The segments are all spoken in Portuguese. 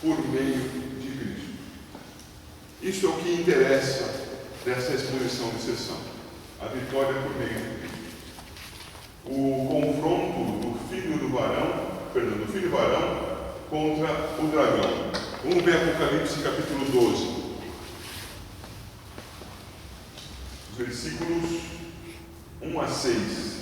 por meio de Cristo. Isso é o que interessa dessa exposição de sessão. A vitória por meio de Cristo. O confronto do filho varão contra o dragão. Vamos ver Apocalipse capítulo 12. Versículos 1 a 6.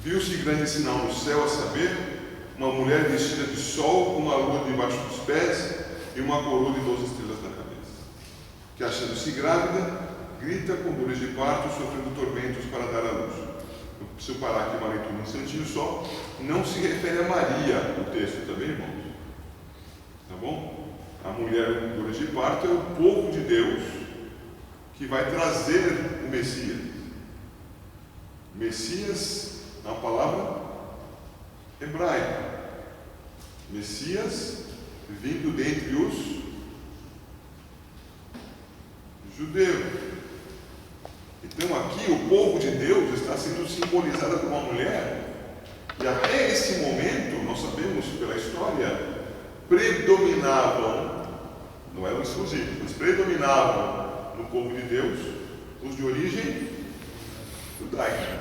Viu-se grande sinal no céu, a saber, uma mulher vestida de sol, com uma lua debaixo dos pés e uma coroa de 12 estrelas na cabeça, que, achando-se grávida, grita com dores de parto, sofrendo tormentos para dar à luz. Eu preciso parar aqui uma leitura um instantinho só. Não se refere a Maria, o texto também, irmãos. Tá bom? A mulher com dores de parto é o povo de Deus que vai trazer o Messias. Messias é uma palavra hebraica. Messias vindo dentre os judeus. Então aqui o povo de Deus está sendo simbolizado por uma mulher, e até esse momento, nós sabemos pela história, predominavam, não eram exclusivos, mas predominavam no povo de Deus os de origem judaica,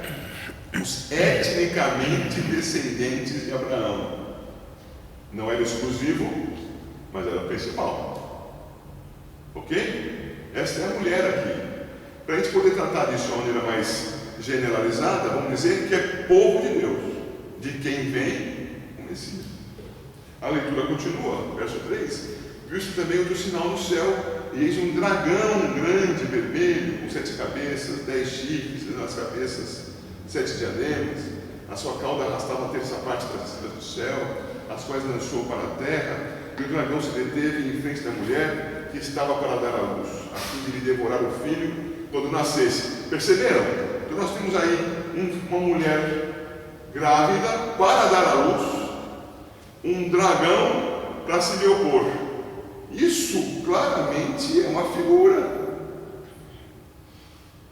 os etnicamente descendentes de Abraão. Não era exclusivo, mas era o principal. Ok? Esta é a mulher aqui. Para a gente poder tratar disso de uma maneira mais generalizada, vamos dizer que é povo de Deus, de quem vem o Messias. A leitura continua, verso 3. Viu-se também outro sinal no céu, e eis um dragão grande, vermelho, com 7 cabeças, 10 chifres nas cabeças, 7 diademas. A sua cauda arrastava a terça parte das estrelas do céu, as quais lançou para a terra, e o dragão se deteve em frente da mulher, que estava para dar à luz, a fim de lhe devorar o filho quando nascesse. Perceberam? Então nós temos aí uma mulher grávida para dar à luz, um dragão para se lhe opor. Isso claramente é uma figura.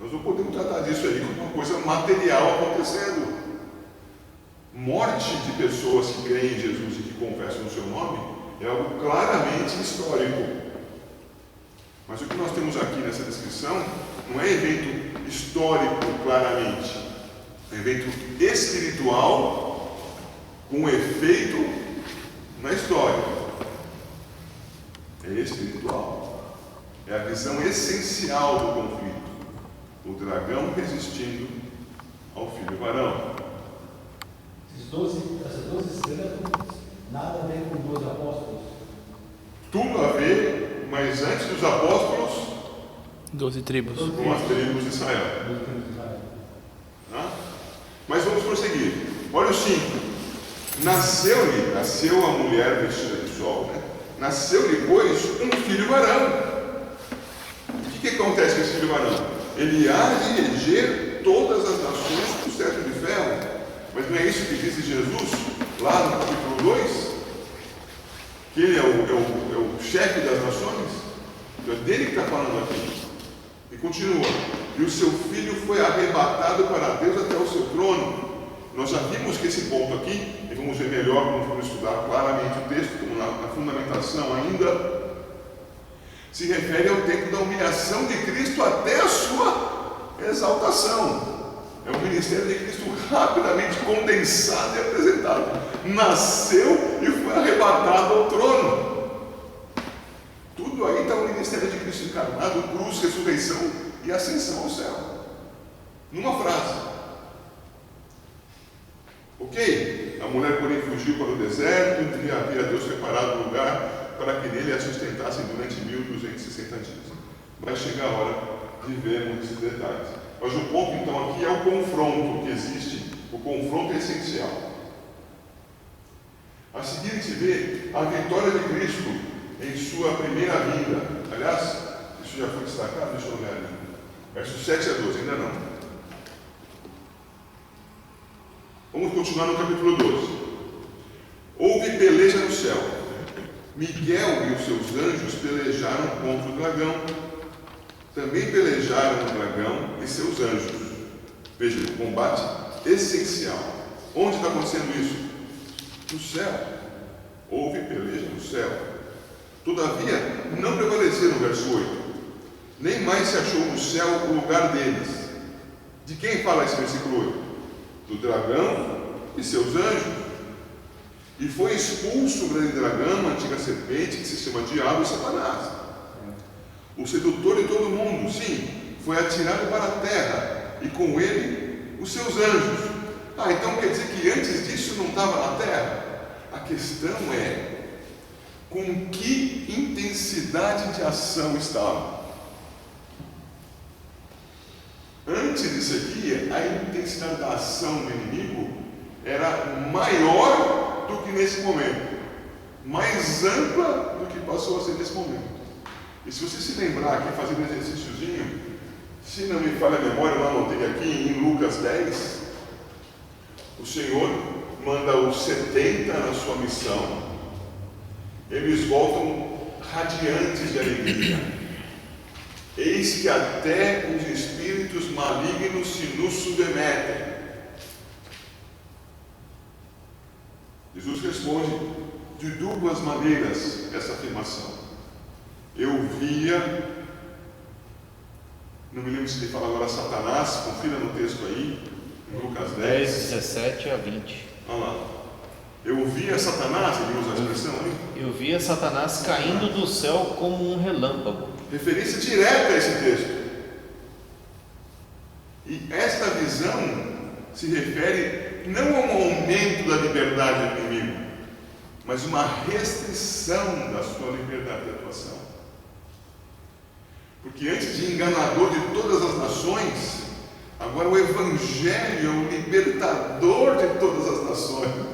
Nós não podemos tratar disso aí como uma coisa material acontecendo. Morte de pessoas que creem em Jesus e que confessam o seu nome é algo claramente histórico. Mas o que nós temos aqui nessa descrição não é evento histórico claramente, é evento espiritual com efeito na história. É espiritual. É a visão essencial do conflito. O dragão resistindo ao filho varão. Essas 12 estrelas nada a ver com 12 apóstolos. Tudo a ver, mas antes dos apóstolos, 12 tribos. com as tribos de Israel. Mas vamos prosseguir. Olha o 5. Nasceu a mulher vestida de sol, né? Nasceu-lhe, pois, um filho varão. O que acontece com esse filho varão? Ele há de reger todas as nações com cetro de ferro. Mas não é isso que disse Jesus lá no capítulo 2? Que ele é o chefe das nações? É dele que está falando aqui. E continua. E o seu filho foi arrebatado para Deus até o seu trono. Nós já vimos que esse ponto aqui, e vamos ver melhor quando formos estudar claramente o texto, como na fundamentação ainda, se refere ao tempo da humilhação de Cristo até a sua exaltação. É o ministério de Cristo rapidamente condensado e apresentado. Nasceu e foi arrebatado ao trono. Tudo aí está o ministério de Cristo encarnado, cruz, ressurreição e ascensão ao céu. Numa frase. Ok? A mulher, porém, fugiu para o deserto, onde havia Deus preparado um lugar para que nele a sustentassem durante 1260 dias. Vai chegar a hora de vermos esses detalhes. Mas o ponto, então, aqui é o confronto que existe. O confronto é essencial. A seguir, a gente vê a vitória de Cristo em sua primeira vinda. Aliás, isso já foi destacado, deixa eu olhar ali. Versos 7 a 12, ainda não. Vamos continuar no capítulo 12. Houve peleja no céu. Miguel e os seus anjos pelejaram contra o dragão. Também pelejaram o dragão e seus anjos. Veja, o combate essencial. Onde está acontecendo isso? No céu. houve peleja no céu. Todavia, não prevaleceram, verso 8. Nem mais se achou no céu o lugar deles. De quem fala esse versículo 8? Do dragão e seus anjos. E foi expulso o grande dragão, a antiga serpente, que se chama Diabo e Satanás, o sedutor de todo mundo. Sim, foi atirado para a terra, e com ele os seus anjos. Então quer dizer que antes disso não estava na terra? A questão é, com que intensidade de ação estava? Antes disso aqui, a intensidade da ação do inimigo era maior do que nesse momento, mais ampla do que passou a ser nesse momento. E se você se lembrar aqui, fazendo um exercíciozinho, se não me falha a memória, eu anotei aqui em Lucas 10, o Senhor manda os 70 na sua missão. Eles voltam radiantes de alegria. Eis que até os espíritos malignos se nos submetem. Jesus responde de duas maneiras essa afirmação. Eu via, não me lembro se ele fala agora Satanás, confira no texto aí, em Lucas 10, 17 a 20. Olha lá. Eu via Satanás, ele usa a expressão aí. Eu via Satanás caindo do céu como um relâmpago. Referência direta a esse texto. E esta visão se refere não a um aumento da liberdade do inimigo, mas uma restrição da sua liberdade de atuação. Porque antes de enganador de todas as nações, agora o Evangelho é o libertador de todas as nações.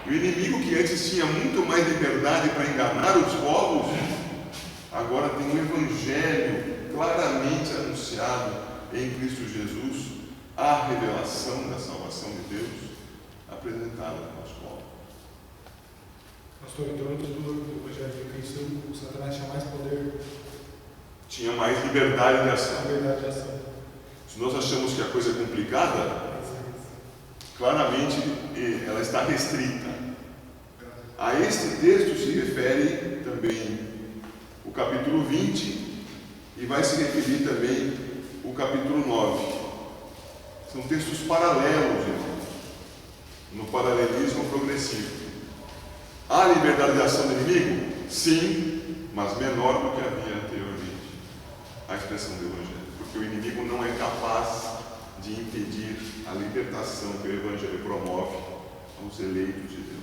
O inimigo que antes tinha muito mais liberdade para enganar os povos, agora tem um Evangelho claramente anunciado em Cristo Jesus, a revelação da salvação de Deus apresentada no nosso povo. Pastor, então antes do Evangelho de Cristo, o Satanás tinha mais poder, Tinha mais liberdade de ação. liberdade de ação. Se nós achamos que a coisa é complicada, claramente ela está restrita. A este texto se refere também o capítulo 20 e vai se referir também o capítulo 9. São textos paralelos, irmãos, no paralelismo progressivo. Há liberdade de ação do inimigo? Sim, mas menor do que havia anteriormente. A expressão do Evangelho. Porque o inimigo não é capaz de impedir a libertação que o Evangelho promove aos eleitos de Deus.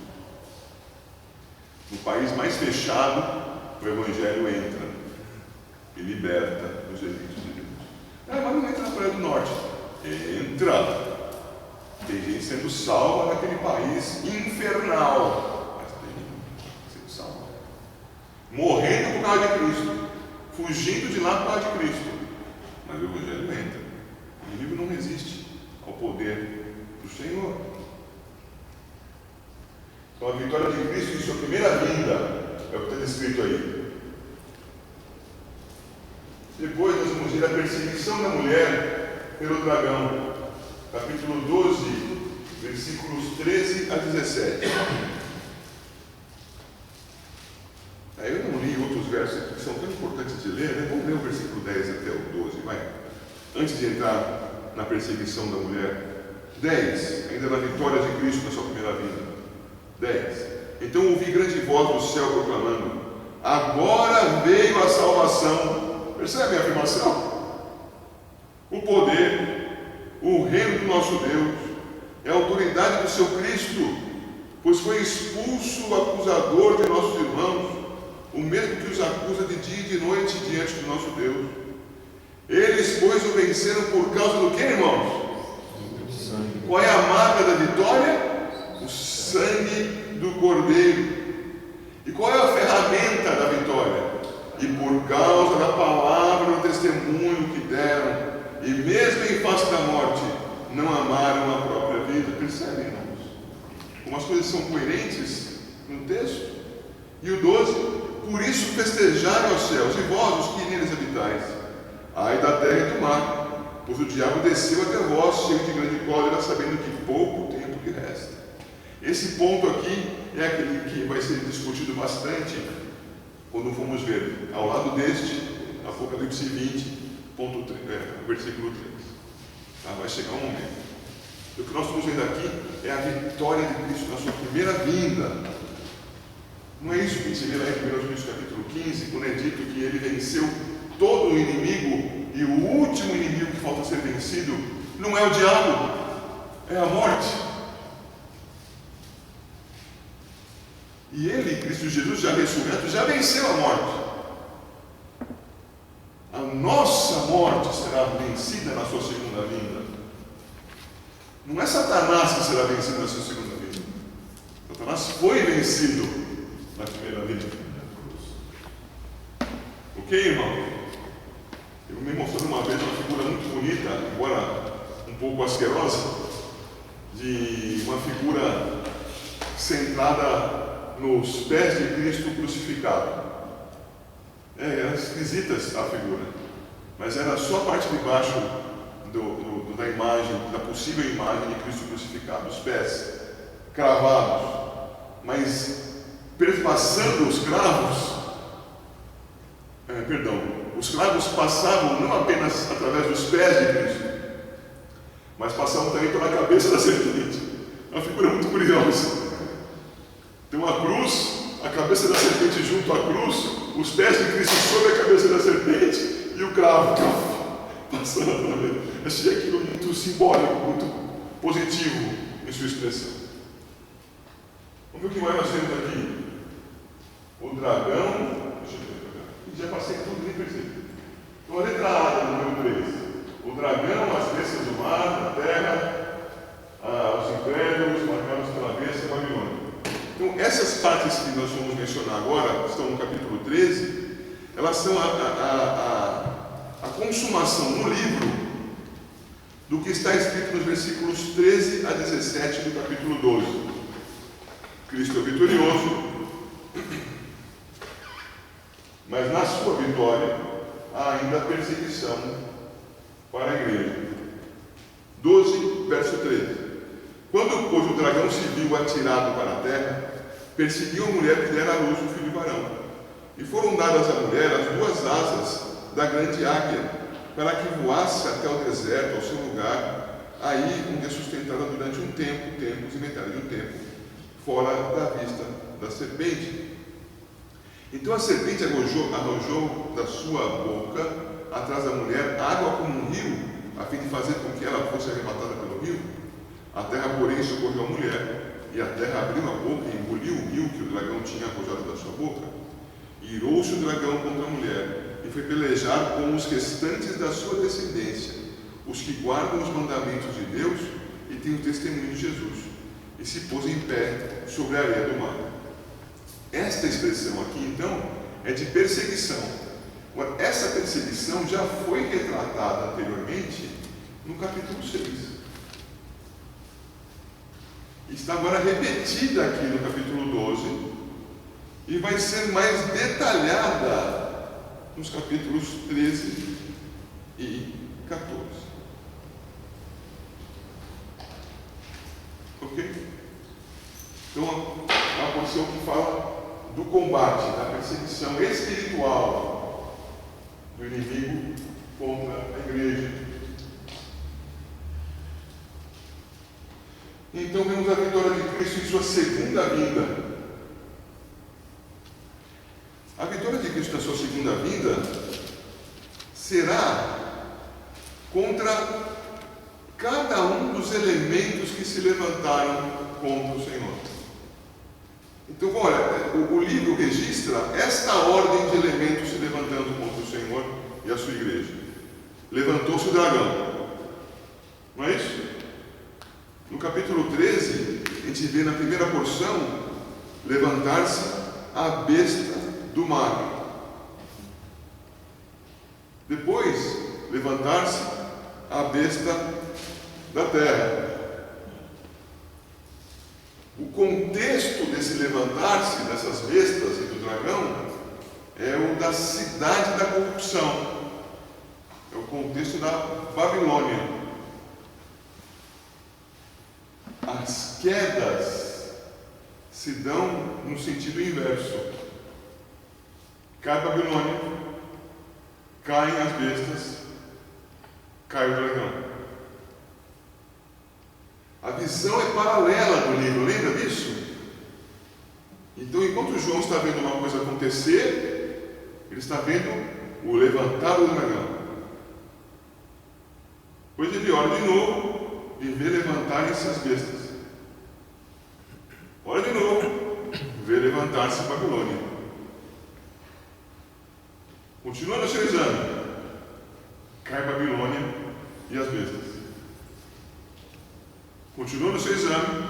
No país mais fechado, o Evangelho entra e liberta os eleitos de Deus. Mas não entra na Coreia do Norte. Entra. Tem gente sendo salva naquele país infernal. Mas tem gente sendo salva. Morrendo por causa de Cristo. Fugindo de lá por causa de Cristo. Mas o Evangelho entra. O inimigo não resiste ao poder do Senhor. Então a vitória de Cristo em sua primeira vinda é o que está descrito aí. Depois nós vamos ver a perseguição da mulher pelo dragão. Capítulo 12, versículos 13 a 17. Eu não li outros versos que são tão importantes de ler, né? Vamos ler o versículo 10 até o 12, vai. Antes de entrar na perseguição da mulher. 10, ainda na vitória de Cristo na sua primeira vinda. 10. Então ouvi grande voz do céu proclamando: agora veio a salvação. Percebe a afirmação? O poder, o reino do nosso Deus, é a autoridade do seu Cristo, pois foi expulso o acusador de nossos irmãos, o mesmo que os acusa de dia e de noite diante do nosso Deus. Eles, pois, o venceram por causa do que, irmãos? Qual é a marca da vitória? O sangue do Cordeiro. E qual é a ferramenta da vitória? E por causa da palavra do testemunho que deram, e mesmo em face da morte, não amaram a própria vida. Percebem, irmãos? Como as coisas são coerentes no texto. E o 12, por isso festejaram os céus, e vós, os que neles habitais. Ai da terra e do mar, pois o diabo desceu até vós, cheio de grande cólera, sabendo que pouco tempo lhe resta. Esse ponto aqui é aquele que vai ser discutido bastante quando formos ver ao lado deste, Apocalipse 20, versículo 3. Tá? Vai chegar um momento. O que nós estamos vendo aqui é a vitória de Cristo na sua primeira vinda. Não é isso que se vê lá em 1 Coríntios capítulo 15, quando é dito que ele venceu todo o inimigo, e o último inimigo que falta ser vencido não é o diabo, é a morte. E ele, Cristo Jesus, já ressurreto, já venceu a morte. A nossa morte será vencida na sua segunda vinda. Não é Satanás que será vencido na sua segunda vinda. Satanás foi vencido na primeira vinda. Ok, irmão? Eu me mostrei uma vez uma figura muito bonita, embora um pouco asquerosa, de uma figura centrada nos pés de Cristo crucificado. Era esquisita a figura, mas era só a parte de baixo da imagem, da possível imagem de Cristo crucificado, os pés cravados, mas perpassando os cravos, os cravos passavam não apenas através dos pés de Cristo, mas passavam também pela cabeça da serpente. É uma figura muito curiosa. Tem uma cruz, a cabeça da serpente junto à cruz, os pés de Cristo sobre a cabeça da serpente e o cravo passando através. Achei aquilo muito simbólico, muito positivo em sua expressão. Vamos ver o que mais nós temos aqui. O dragão. Já passei tudo, nem percebi. Então, a letra A, número 3. O dragão, as bestas do mar, a terra, os incrédulos, marcados pela besta e a Babilônia. Então, essas partes que nós vamos mencionar agora, que estão no capítulo 13, elas são a consumação no livro do que está escrito nos versículos 13 a 17 do capítulo 12. Cristo é vitorioso, mas na sua vitória há ainda perseguição para a igreja. 12, verso 13. Quando, pois, o dragão se viu atirado para a terra, perseguiu a mulher que dera à luz o filho varão. E foram dadas à mulher as duas asas da grande águia, para que voasse até o deserto, ao seu lugar, aí onde é sustentada durante um tempo, tempos e metade de um tempo, fora da vista da serpente. Então a serpente arrojou da sua boca, atrás da mulher, água como um rio, a fim de fazer com que ela fosse arrebatada pelo rio. A terra, porém, socorreu a mulher, e a terra abriu a boca e engoliu o rio que o dragão tinha arrojado da sua boca. E irou-se o dragão contra a mulher, e foi pelejar com os restantes da sua descendência, os que guardam os mandamentos de Deus e têm o testemunho de Jesus, e se pôs em pé sobre a areia do mar. Esta expressão aqui, então, é de perseguição. Essa perseguição já foi retratada anteriormente no capítulo 6. Está agora repetida aqui no capítulo 12 e vai ser mais detalhada nos capítulos 13 e 14. Ok? Então, a porção que fala do combate, da perseguição espiritual do inimigo contra a igreja. Então vemos a vitória de Cristo em sua segunda vinda. A vitória de Cristo na sua segunda vinda será contra cada um dos elementos que se levantaram contra o Senhor. Então, olha, o livro registra esta ordem de elementos se levantando contra o Senhor e a sua igreja. Levantou-se o dragão. Não é isso? No capítulo 13, a gente vê na primeira porção levantar-se a besta do mar. Depois, levantar-se a besta da terra. O contexto desse levantar-se dessas bestas e do dragão é o da cidade da corrupção. É o contexto da Babilônia. As quedas se dão no sentido inverso. Cai a Babilônia, caem as bestas, cai o dragão. A visão é paralela do livro, lembra disso? Então, enquanto João está vendo uma coisa acontecer, ele está vendo o levantar do dragão. Depois ele olha de novo e vê levantarem-se as bestas. Olha de novo, vê levantar-se a Babilônia. Continua no seu exame. Cai a Babilônia e as bestas. Continua no seu exame.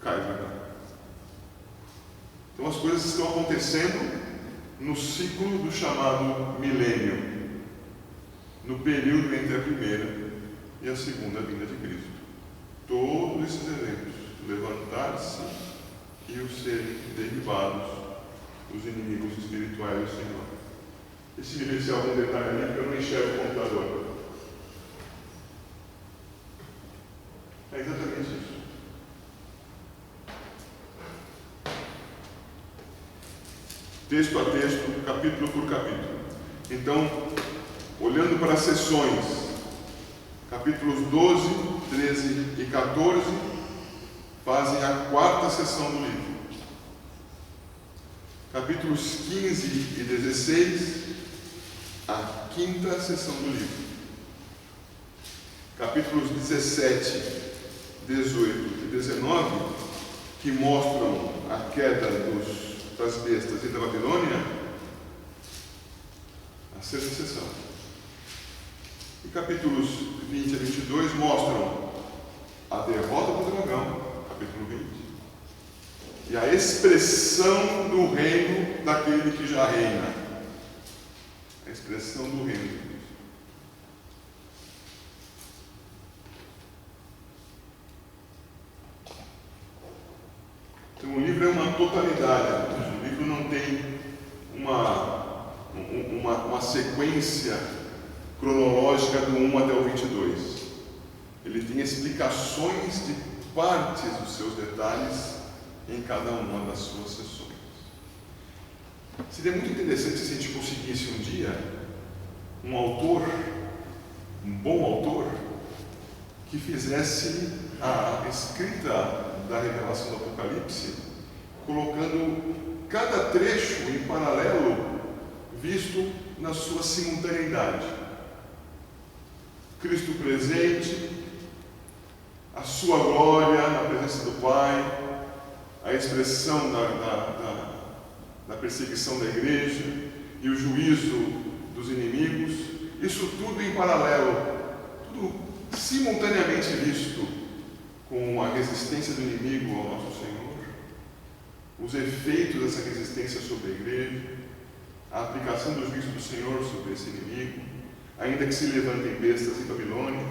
Cai o dragão. Então as coisas estão acontecendo no ciclo do chamado milênio, no período entre a primeira e a segunda vinda de Cristo. Todos esses eventos, levantar-se e os serem derribados dos inimigos espirituais do Senhor. Esse me vê algum detalhe ali, porque eu não enxergo o computador. É exatamente isso. Texto a texto, capítulo por capítulo. Então, olhando para as sessões, capítulos 12, 13 e 14 fazem a quarta sessão do livro. Capítulos 15 e 16, a quinta sessão do livro. Capítulos 17, 18 e 19, que mostram a queda das bestas e da Babilônia, a sexta sessão. E capítulos 20 a 22 mostram a derrota do dragão, capítulo 20, e a expressão do reino daquele que já reina. A expressão do reino de Cristo. Então o livro é uma totalidade. O livro não tem uma sequência cronológica do 1 até o 22. Ele tem explicações de partes dos seus detalhes em cada uma das suas sessões. Seria muito interessante se a gente conseguisse um dia um autor, um bom autor, que fizesse a escrita da revelação do Apocalipse, colocando cada trecho em paralelo, visto na sua simultaneidade. Cristo presente, a sua glória na presença do Pai, a expressão da perseguição da igreja e o juízo dos inimigos, isso tudo em paralelo, tudo simultaneamente visto, com a resistência do inimigo ao nosso Senhor, os efeitos dessa resistência sobre a igreja, a aplicação do juízo do Senhor sobre esse inimigo, ainda que se levantem bestas em Babilônia,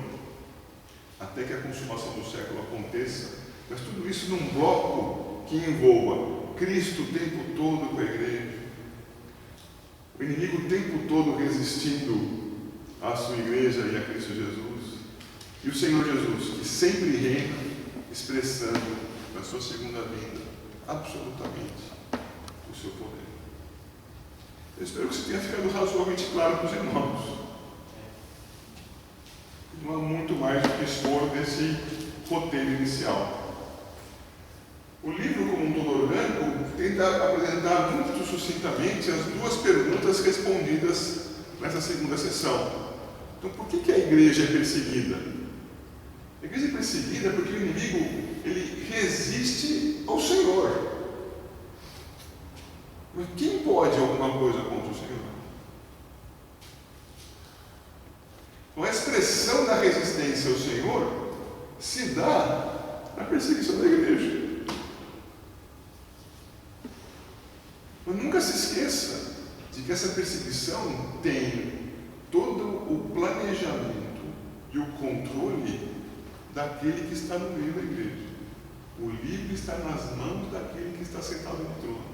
até que a consumação do século aconteça, mas tudo isso num bloco que envolva Cristo o tempo todo com a igreja, o inimigo o tempo todo resistindo à sua igreja e a Cristo Jesus, e o Senhor Jesus, que sempre reina, expressando na sua segunda vinda absolutamente o seu poder. Eu espero que isso tenha ficado razoavelmente claro para os irmãos. Não há muito mais do que expor desse roteiro inicial. O livro, como um todo orgânico, tenta apresentar muito sucintamente as duas perguntas respondidas nessa segunda sessão. Então, por que a igreja é perseguida? A igreja é perseguida porque o inimigo ele resiste ao Senhor. Mas quem pode alguma coisa contra o Senhor? Então, a expressão da resistência ao Senhor se dá na perseguição da igreja. Mas nunca se esqueça de que essa perseguição tem todo o planejamento e o controle daquele que está no meio da igreja. O livro está nas mãos daquele que está sentado no trono.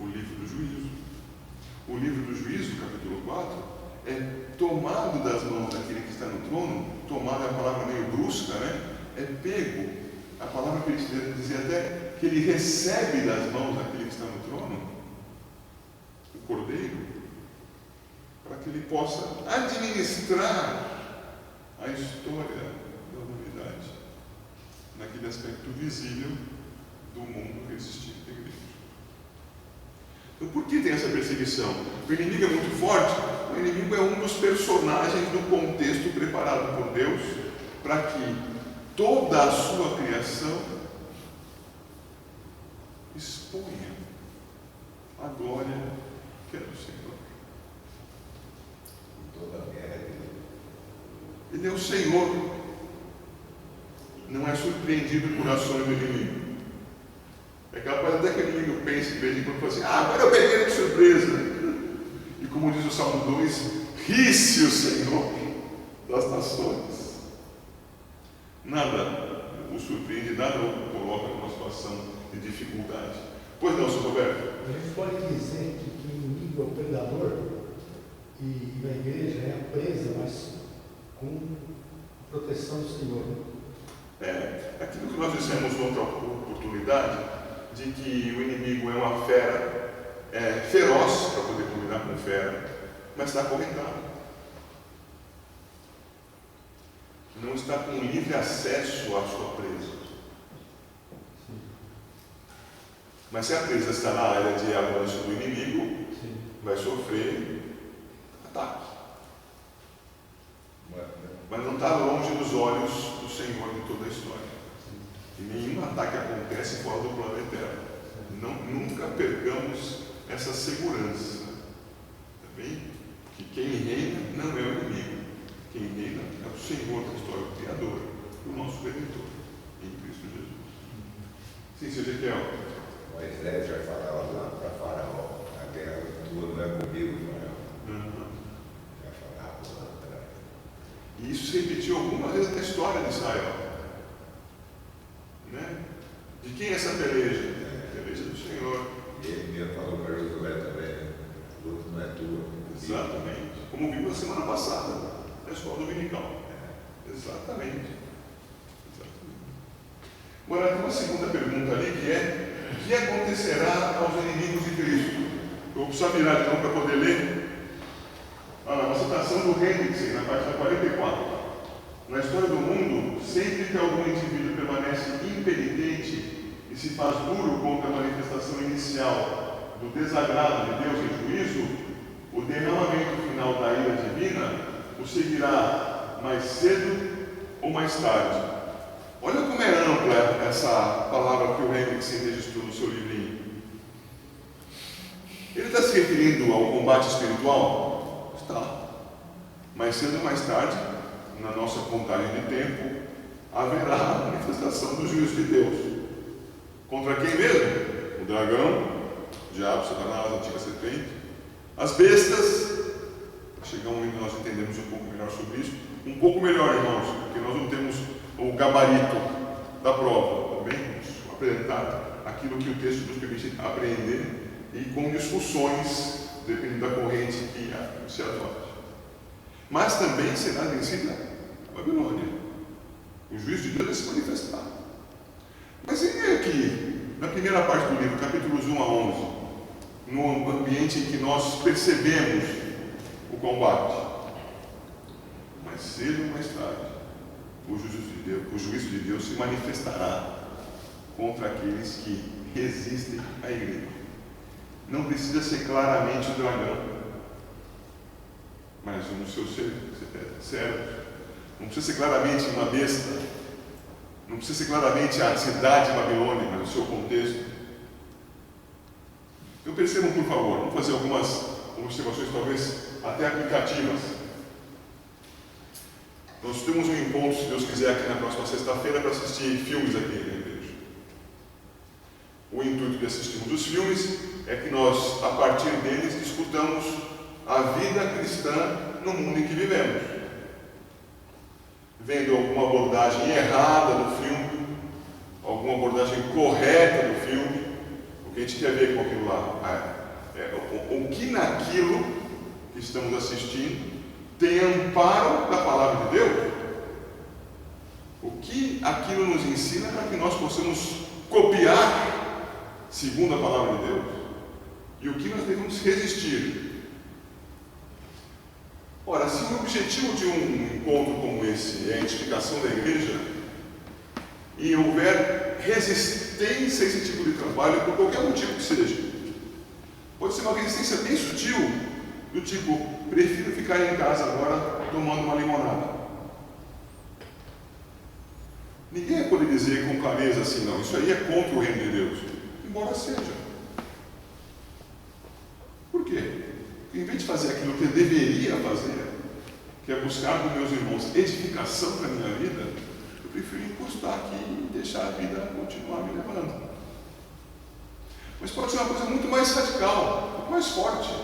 O livro do juízo. O livro do juízo, capítulo 4, é tomado das mãos daquele que está no trono. Tomado é uma palavra meio brusca, né? É pego a palavra dizia até que ele recebe das mãos daquele que está no trono, o Cordeiro, para que ele possa administrar a história da humanidade naquele aspecto visível do mundo que existia na igreja. Então, por que tem essa perseguição? O inimigo é muito forte. O inimigo é um dos personagens do contexto preparado por Deus para que toda a sua criação exponha a glória que é do Senhor. Ele é o Senhor. Não é surpreendido por ações do inimigo. É capaz até que o inimigo pense de vez em quando, fala assim, agora eu peguei ele de surpresa. E como diz o Salmo 2, ri-se o Senhor das nações. Nada o surpreende, nada o coloca numa situação de dificuldade. Pois não, Sr. Roberto? A gente pode dizer que o inimigo é o predador e a igreja é a presa, mas com a proteção do Senhor. Aquilo que nós dissemos outra oportunidade, de que o inimigo é uma fera feroz para poder combinar com fera, mas está acorrentado. Não está com livre acesso à sua presa. Mas se a presa está na área de avanço do inimigo, vai sofrer ataque. Mas não está longe dos olhos do Senhor de toda a história. E nenhum ataque acontece fora do plano eterno. Nunca percamos essa segurança. Tá bem? Que quem reina não é o inimigo. Quem reina é o Senhor da história, o Criador, o nosso Redentor, em Cristo Jesus. Sim, Sr. Ezequiel. Moisés já falava lá para Faraó, a guerra tua não é comigo, Faraó. Já falava lá atrás. E isso se repetiu algumas vezes na história de Israel. Né? De quem é essa peleja? A peleja do Senhor. E ele mesmo falou para Josué também, a luta não é tua. Exatamente. Como vimos na semana passada, na escola dominical. Exatamente. Agora, tem uma segunda pergunta ali que é: o que acontecerá aos inimigos de Cristo? Eu vou precisar virar então para poder ler a citação do Hendrickson, na página 44. Na história do mundo, sempre que algum indivíduo permanece impenitente e se faz duro contra a manifestação inicial do desagrado de Deus em juízo, o derramamento final da ira divina o seguirá mais cedo ou mais tarde. Olha como é ampla essa palavra que o Hendrickson registrou no seu livrinho. Ele está se referindo ao combate espiritual? Está. Mais cedo ou mais tarde, na nossa contagem de tempo, haverá a manifestação do juízo de Deus. Contra quem mesmo? O dragão, o diabo, Satanás, a antiga serpente, as bestas. Chegar um momento que nós entendemos um pouco melhor sobre isso. Um pouco melhor, irmãos, porque nós não temos o gabarito da prova. Também vamos apresentar aquilo que o texto nos permite aprender e com discussões, dependendo da corrente que se adote. Mas também será vencida a Babilônia. O juízo de Deus vai se manifestar. Mas é aqui, na primeira parte do livro, capítulos 1 a 11, no ambiente em que nós percebemos o combate. Mais cedo ou mais tarde, o juízo de Deus se manifestará contra aqueles que resistem à igreja. Não precisa ser claramente o dragão, mas um dos seus servos. Não precisa ser claramente uma besta. Não precisa ser claramente a cidade babilônica, no seu contexto. Então percebam, por favor, vamos fazer algumas observações, talvez até aplicativas. Nós temos um encontro, se Deus quiser, aqui na próxima sexta-feira para assistir filmes aqui na igreja. O intuito de assistirmos os filmes é que nós, a partir deles, discutamos a vida cristã no mundo em que vivemos. Vendo alguma abordagem errada do filme, alguma abordagem correta do filme, o que a gente quer ver com aquilo lá? O que naquilo que estamos assistindo tem amparo da palavra de Deus? O que aquilo nos ensina para que nós possamos copiar, segundo a palavra de Deus, e o que nós devemos resistir. Ora, se o objetivo de um encontro como esse é a edificação da igreja, e houver resistência a esse tipo de trabalho, por qualquer motivo que seja, pode ser uma resistência bem sutil, do tipo, prefiro ficar em casa agora tomando uma limonada. Ninguém vai poder dizer com clareza assim, não, isso aí é contra o reino de Deus, embora seja. Por quê? Porque em vez de fazer aquilo que eu deveria fazer, que é buscar dos meus irmãos edificação para a minha vida, eu prefiro encostar aqui e deixar a vida continuar me levando. Mas pode ser uma coisa muito mais radical, muito mais forte.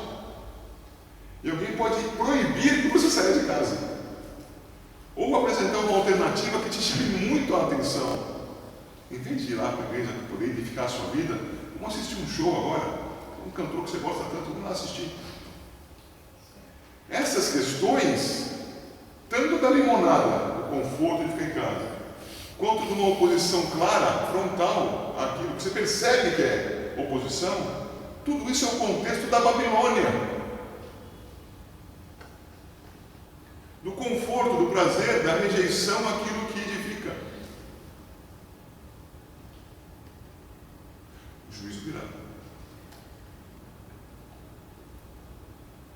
E alguém pode proibir que você saia de casa. Ou apresentar uma alternativa que te chame muito a atenção. Em vez de ir lá para a igreja para poder edificar a sua vida, vamos assistir um show agora. Um cantor que você gosta tanto, vamos lá assistir. Essas questões, tanto da limonada, do conforto de ficar em casa, quanto de uma oposição clara, frontal, àquilo que você percebe que é oposição, tudo isso é o contexto da Babilônia. Do conforto, do prazer, da rejeição àquilo que edifica. O juízo virá.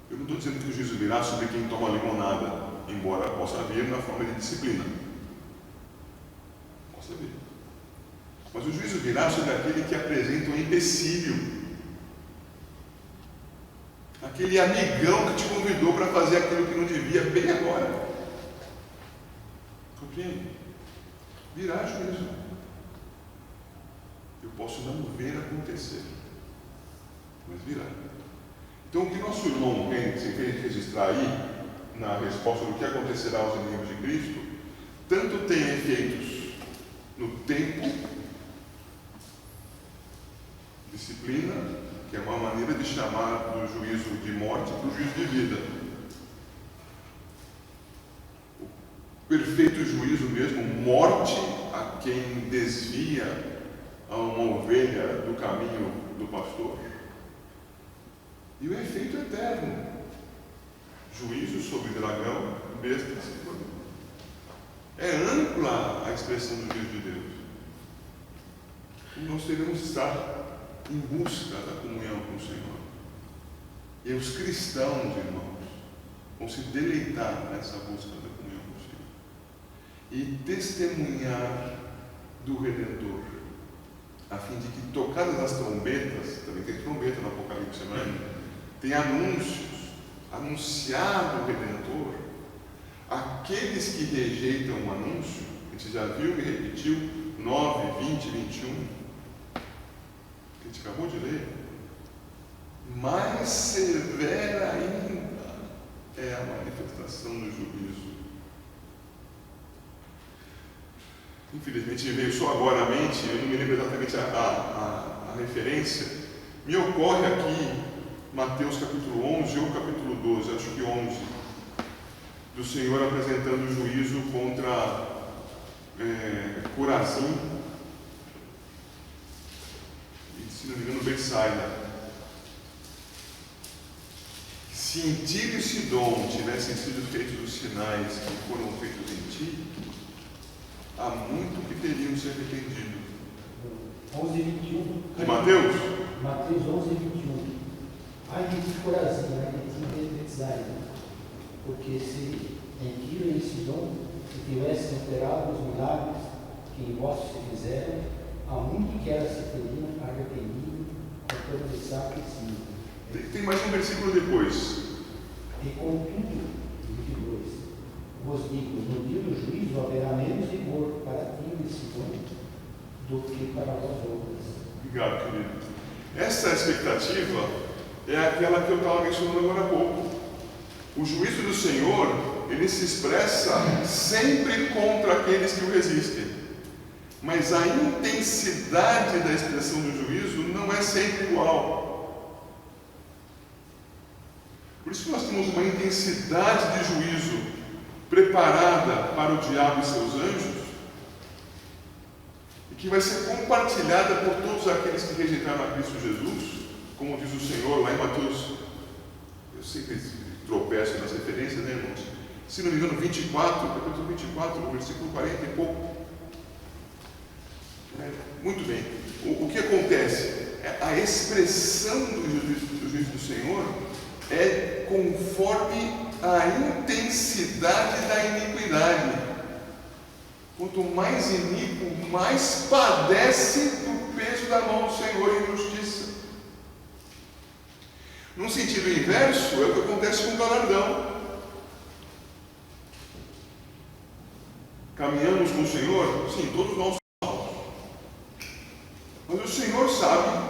Eu não estou dizendo que o juízo virá sobre quem toma limonada, embora possa vir na forma de disciplina. Possa vir. Mas o juízo virá sobre aquele que apresenta um empecilho. Aquele amigão que te convidou para fazer aquilo que não devia bem agora. Compreende? Virá juízo. Eu posso não ver acontecer, mas virá. Então, o que nosso irmão quer registrar aí, na resposta do que acontecerá aos inimigos de Cristo, tanto tem efeitos no tempo, disciplina, que é uma maneira de chamar do juízo de morte para o juízo de vida. O perfeito juízo mesmo, morte a quem desvia a uma ovelha do caminho do pastor. E o efeito eterno, juízo sobre dragão, besta e cima. É ampla a expressão do juízo de Deus. E nós devemos estar em busca da comunhão com o Senhor. E os cristãos, irmãos, vão se deleitar nessa busca da comunhão com o Senhor. E testemunhar do Redentor, a fim de que, tocadas as trombetas, também tem trombeta no Apocalipse, não é? Tem anúncios, anunciado o Redentor, aqueles que rejeitam o anúncio, a gente já viu e repetiu, 9, 20, 21, que a gente acabou de ler, mais severa ainda é a manifestação do juízo. Infelizmente veio só agora à mente, eu não me lembro exatamente a referência, me ocorre aqui Mateus capítulo 11 ou capítulo 12, acho que 11, do Senhor apresentando o juízo contra Corazim, e, se não me engano, Betsaida. Se em Tiro e Sidom tivessem sido feitos os sinais que foram feitos em ti, há muito que teriam se arrependido. 11:21. De Mateus? Mateus 11:21. Ai de Corazim, ai de Betsaida, porque se em Tiro e Sidom se tivessem operado os milagres que em vós se fizeram, há muito que elas se teriam arrependido ao confessar que sim. Tem mais um versículo depois. E contudo, 22, vos digo, no dia do juízo haverá menos rigor para Tiro e Sidom do que para vós outros. Obrigado, querido. Essa expectativa é aquela que eu estava mencionando agora há pouco. O juízo do Senhor, ele se expressa sempre contra aqueles que o resistem. Mas a intensidade da expressão do juízo não é sempre igual. Por isso que nós temos uma intensidade de juízo preparada para o diabo e seus anjos, que vai ser compartilhada por todos aqueles que rejeitaram a Cristo Jesus, como diz o Senhor lá em Mateus, eu sempre tropeço nas referências, né, irmãos? Se não me engano, 24, capítulo 24, versículo 40 e pouco. Muito bem. O que acontece? A expressão do juízo do Senhor é conforme a intensidade da iniquidade. Quanto mais iníquo, mais padece do peso da mão do Senhor em justiça. Num sentido inverso, é o que acontece com o galardão. Caminhamos com o Senhor? Sim, todos nós somos. Mas o Senhor sabe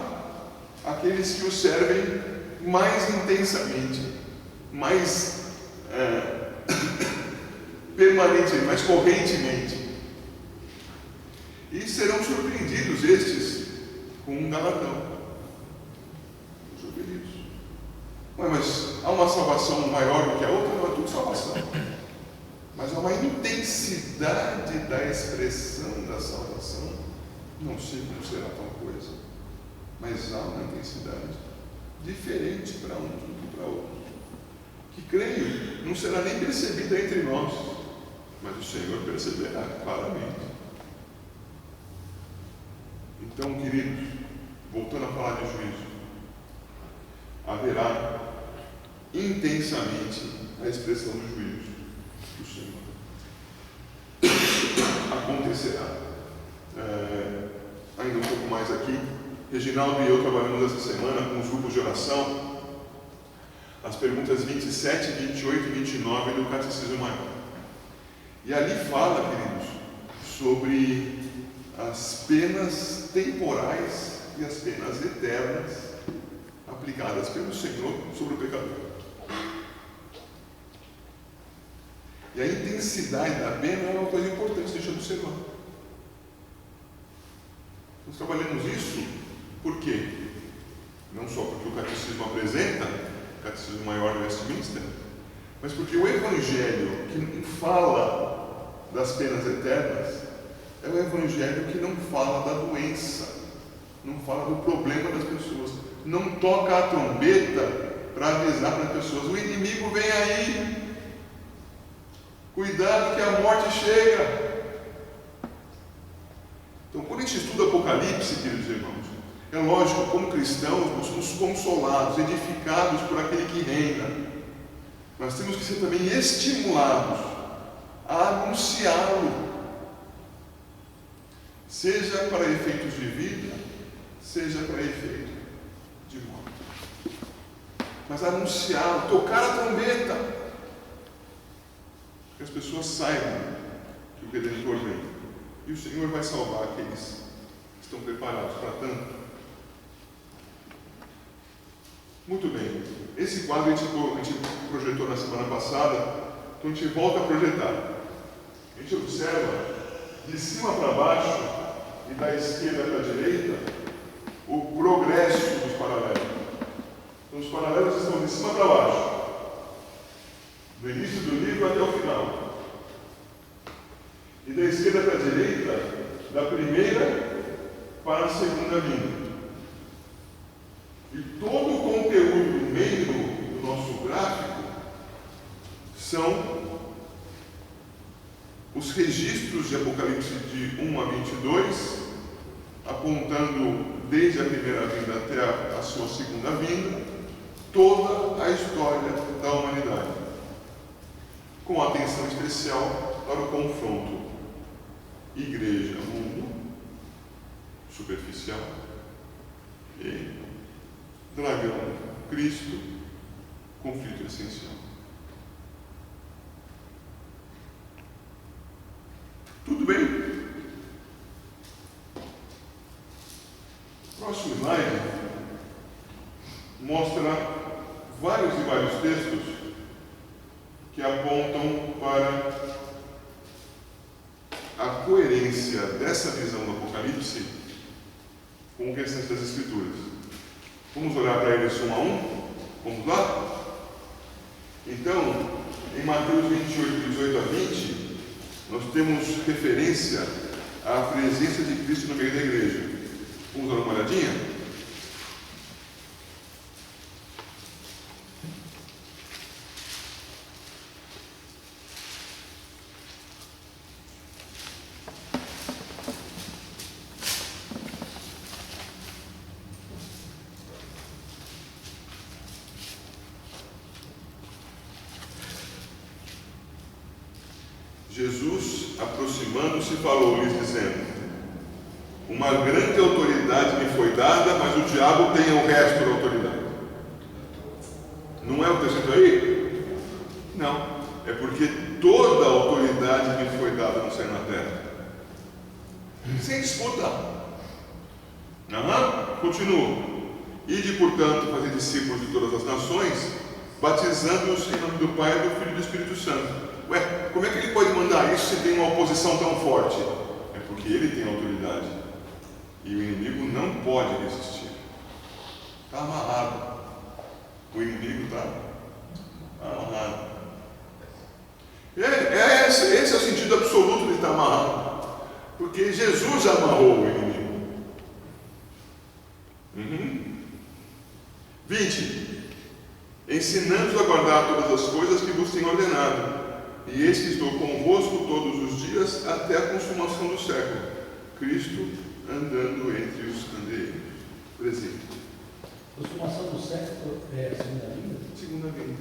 aqueles que o servem mais intensamente, mais permanentemente, mais correntemente. E serão surpreendidos estes com um galardão. Surpreendidos. Mas há uma salvação maior do que a outra? Não, é tudo salvação. Mas há uma intensidade da expressão da salvação. Não sei como será tal coisa, mas há uma intensidade diferente para uns do que para outros, que creio não será nem percebida entre nós, mas o Senhor perceberá claramente. Então, queridos, voltando a falar de juízo, haverá intensamente a expressão do juízo do Senhor. Acontecerá. Ainda um pouco mais aqui, Reginaldo e eu trabalhamos essa semana com os grupos de oração, as perguntas 27, 28 e 29 do Catecismo Maior. E ali fala, queridos, sobre as penas temporais e as penas eternas aplicadas pelo Senhor sobre o pecador. E a intensidade da pena é uma coisa importante, deixa eu observar. Nós trabalhamos isso por quê? Não só porque o Catecismo apresenta, o Catecismo Maior de Westminster, mas porque o Evangelho que fala das penas eternas é o Evangelho que não fala da doença, não fala do problema das pessoas, não toca a trombeta para avisar para as pessoas: o inimigo vem aí, cuidado que a morte chega. Então, quando a gente estuda Apocalipse, queridos irmãos, é lógico, como cristãos, nós somos consolados, edificados por aquele que reina. Nós temos que ser também estimulados a anunciá-lo, seja para efeitos de vida, seja para efeito de morte. Mas anunciá-lo, tocar a trombeta, que as pessoas saibam que o Redentor vem. E o Senhor vai salvar aqueles que estão preparados para tanto. Muito bem. Esse quadro a gente projetou na semana passada, então a gente volta a projetar. A gente observa de cima para baixo e da esquerda para a direita o progresso dos paralelos. Então os paralelos estão de cima para baixo, do início do livro até o final. E da esquerda para a direita, da primeira para a segunda vinda. E todo o conteúdo no meio do nosso gráfico são os registros de Apocalipse de 1 a 22, apontando desde a primeira vinda até a sua segunda vinda, toda a história da humanidade, com atenção especial para o confronto igreja-mundo, superficial, e dragão-Cristo, conflito essencial. Tudo bem? Próximo slide mostra vários e vários textos que apontam para a coerência dessa visão do Apocalipse com o restante das Escrituras. Vamos olhar para eles um a um? Vamos lá? Então, em Mateus 28, 18 a 20, nós temos referência a presença de Cristo no meio da igreja. Vamos dar uma olhadinha? Jesus, aproximando-se, falou-lhes, dizendo: uma grande autoridade me foi dada, mas o diabo tem o resto da autoridade. Não é o que está escrito aí? Não. É porque toda a autoridade me foi dada no céu e na terra. Sem disputa. Continua. Ide, portanto, fazer discípulos de todas as nações, batizando-os em nome do Pai, do Filho e do Espírito Santo. Ué, como é que ele pode mandar isso se tem uma oposição tão forte? É porque ele tem autoridade. E o inimigo não pode resistir. Está amarrado. O inimigo está amarrado. Esse é o sentido absoluto de estar amarrado. Porque Jesus amarrou o inimigo. 20. Ensinando-os a guardar todas as coisas que vos tenho ordenado. E eis que estou convosco todos os dias até a consumação do século. Cristo andando entre os candeeiros. Presente. Consumação do século é a segunda vinda? Segunda vinda.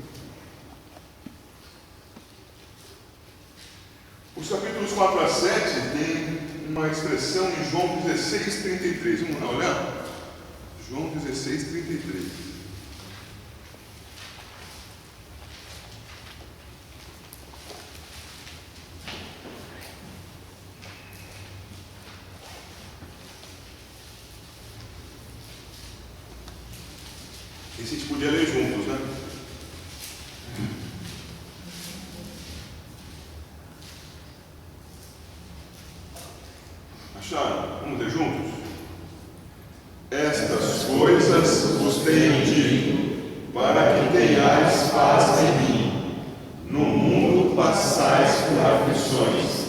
Os capítulos 4 a 7 tem uma expressão em João 16:33. Vamos lá olhar? João 16:33. Esse a gente podia ler juntos, né? Acharam? Vamos ler juntos? Estas coisas vos tenho dito, para que tenhais paz em mim. No mundo passais por aflições,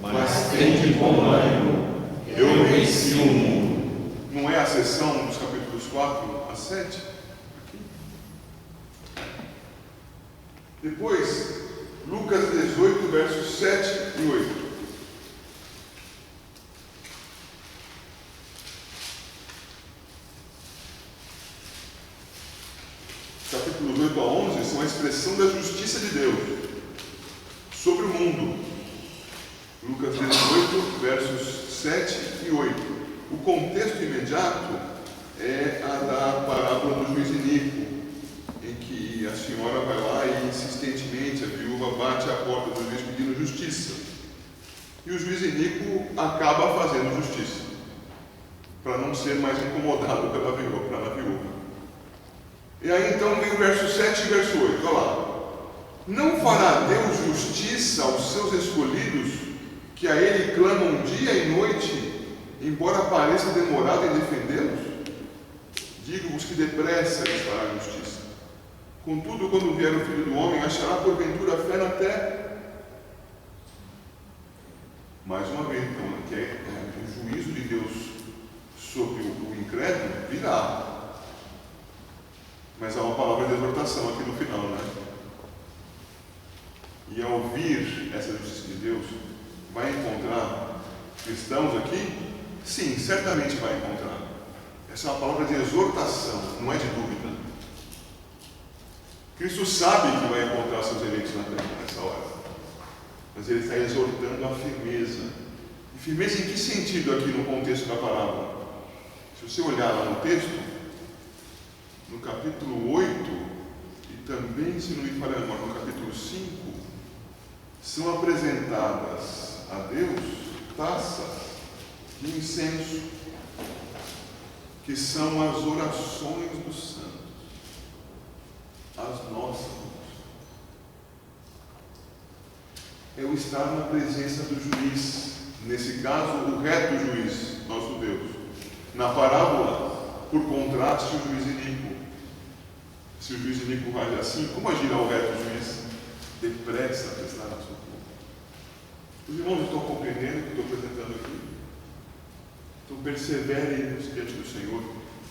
mas tende bom ânimo, eu venci o mundo. Não é a sessão dos capítulos 4 a 7? Depois, Lucas 18, versos 7 e 8. Capítulos 8 a 11 são a expressão da justiça de Deus sobre o mundo. Lucas 18, versos 7 e 8. O contexto imediato é a da parábola do juiz iníquo, em que a senhora vai lá e insistentemente a viúva bate à porta do juiz pedindo justiça. E o juiz iníquo acaba fazendo justiça, para não ser mais incomodado pela viúva. E aí então vem o verso 7 e verso 8, olha lá. Não fará Deus justiça aos seus escolhidos, que a Ele clamam dia e noite, embora pareça demorado em defendê-los? Digo-vos que depressa lhes fará justiça. Contudo, quando vier o Filho do Homem, achará porventura fé na terra? Mais uma vez, então, que o juízo de Deus sobre o incrédulo virá. Mas há uma palavra de exortação aqui no final, né? E ao ouvir essa justiça de Deus, vai encontrar cristãos aqui? Sim, certamente vai encontrar. Essa é uma palavra de exortação, não é de dúvida. Cristo sabe que vai encontrar seus eleitos na terra nessa hora. Mas ele está exortando a firmeza. E firmeza em que sentido aqui no contexto da parábola? Se você olhar lá no texto, no capítulo 8, e também, se não me falha a memória, no capítulo 5, são apresentadas a Deus taças de incenso, que são as orações dos santos, as nossas. É o estar na presença do juiz, nesse caso, o reto juiz, nosso Deus. Na parábola, por contraste, o juiz iníquo. Se o juiz iníquo age assim, como agirá o reto juiz? Depressa a prestar a socorro. Os irmãos estão compreendendo o que estou apresentando aqui? Então perseverem diante do Senhor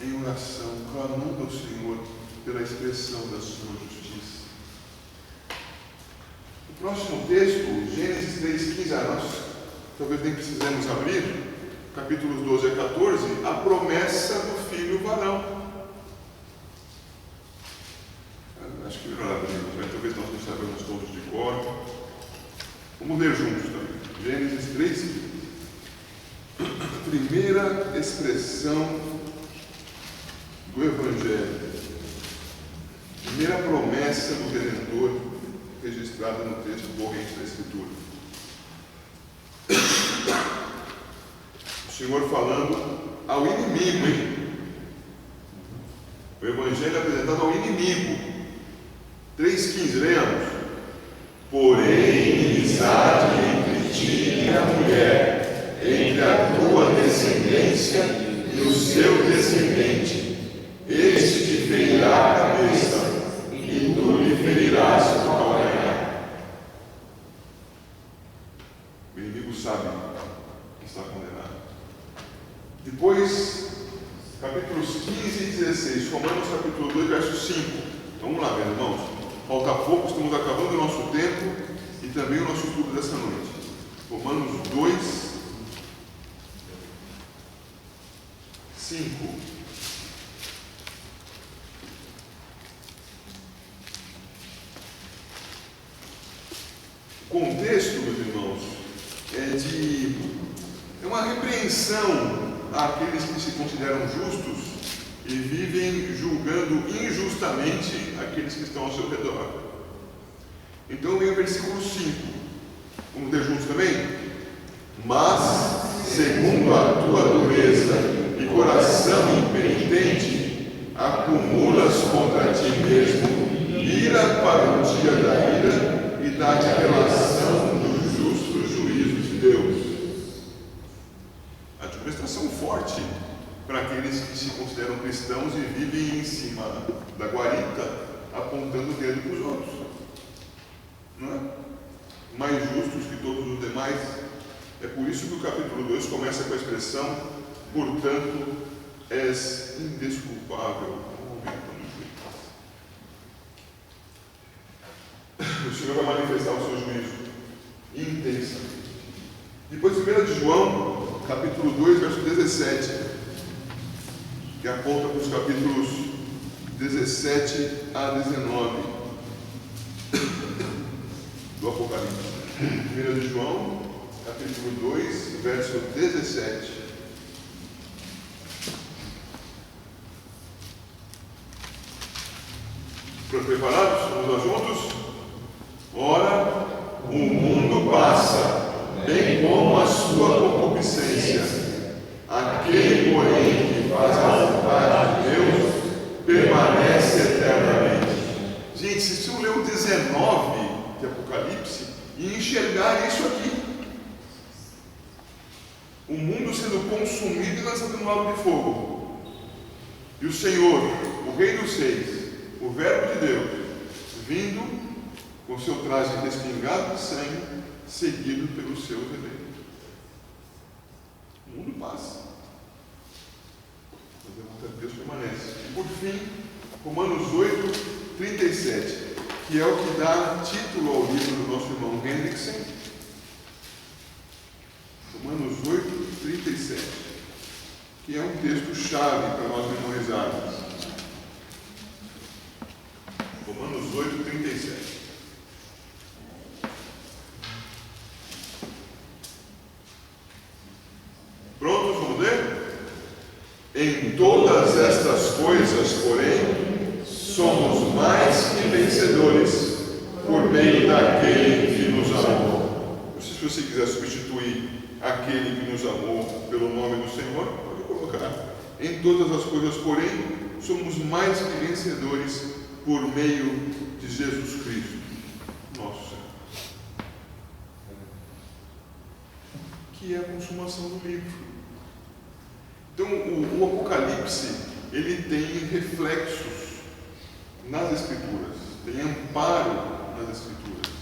em oração, clamando ao Senhor pela expressão da sua justiça. O próximo texto, Gênesis 3,15, nós talvez nem precisemos abrir, capítulos 12 a 14, a promessa do filho varão. Acho que melhor abrirmos, mas talvez nós não saibamos todos de cor. Vamos ler juntos também. Gênesis 3,15. A primeira expressão do Evangelho, primeira promessa do Redentor registrada no texto corrente da Escritura. O Senhor falando ao inimigo, hein? O Evangelho é apresentado ao inimigo. 3,15, leamos. Porém, inimizade entre ti e a mulher, entre a tua descendência e o seu descendente. Este te ferirá a cabeça, e tu lhe ferirás o calcanhar. O inimigo sabe que está condenado. Depois, capítulos 15 e 16, Romanos capítulo 2, verso 5. Vamos lá, meus irmãos. Falta pouco, estamos acabando o nosso tempo e também o nosso estudo dessa noite. Romanos 2, 5. O contexto, meus irmãos, é uma repreensão àqueles que se consideram justos e vivem julgando injustamente aqueles que estão ao seu redor. Então vem o versículo 5. Vamos ler juntos também? Mas, segundo a tua dureza e coração impenitente, acumulas contra ti mesmo ira para o dia da ira e da revelação do justo juízo de Deus. Admoestação forte para aqueles que se consideram cristãos e vivem em cima da guarita, apontando o dedo para os outros. Não é? Mais justos que todos os demais. É por isso que o capítulo 2 começa com a expressão: portanto, és indesculpável. O Senhor vai manifestar o seu juízo intensamente. Depois, 1 de João, capítulo 2, verso 17, que aponta para os capítulos 17 a 19 do Apocalipse. 1 de João, capítulo 2, verso 17. Estão preparados? Vamos lá juntos? Ora, o mundo passa, bem como a sua concupiscência. Aquele, porém, que faz a vontade de Deus, permanece eternamente. Gente, se você ler o 19 de Apocalipse e enxergar isso aqui, o mundo sendo consumido e lançado no lago de fogo, e o Senhor, o Rei dos Reis, o Verbo de Deus, vindo com seu traje respingado de sangue, seguido pelos seus eleitos. O mundo passa, mas a vontade de Deus permanece. E por fim, Romanos 8, 37, que é o que dá título ao livro do nosso irmão Hendrickson. Romanos 8, 37, que é um texto-chave para nós memorizarmos. Romanos 8, 37. Prontos? Vamos ler? Em todas estas coisas, porém, somos mais que vencedores, por meio daquele que nos amou. Não sei se você quiser substituir aquele que nos amou pelo nome do Senhor, pode colocar. Em todas as coisas, porém, somos mais que vencedores por meio de Jesus Cristo, nosso Senhor. Que é a consumação do livro. Então, o Apocalipse, ele tem reflexos nas Escrituras, tem amparo nas Escrituras.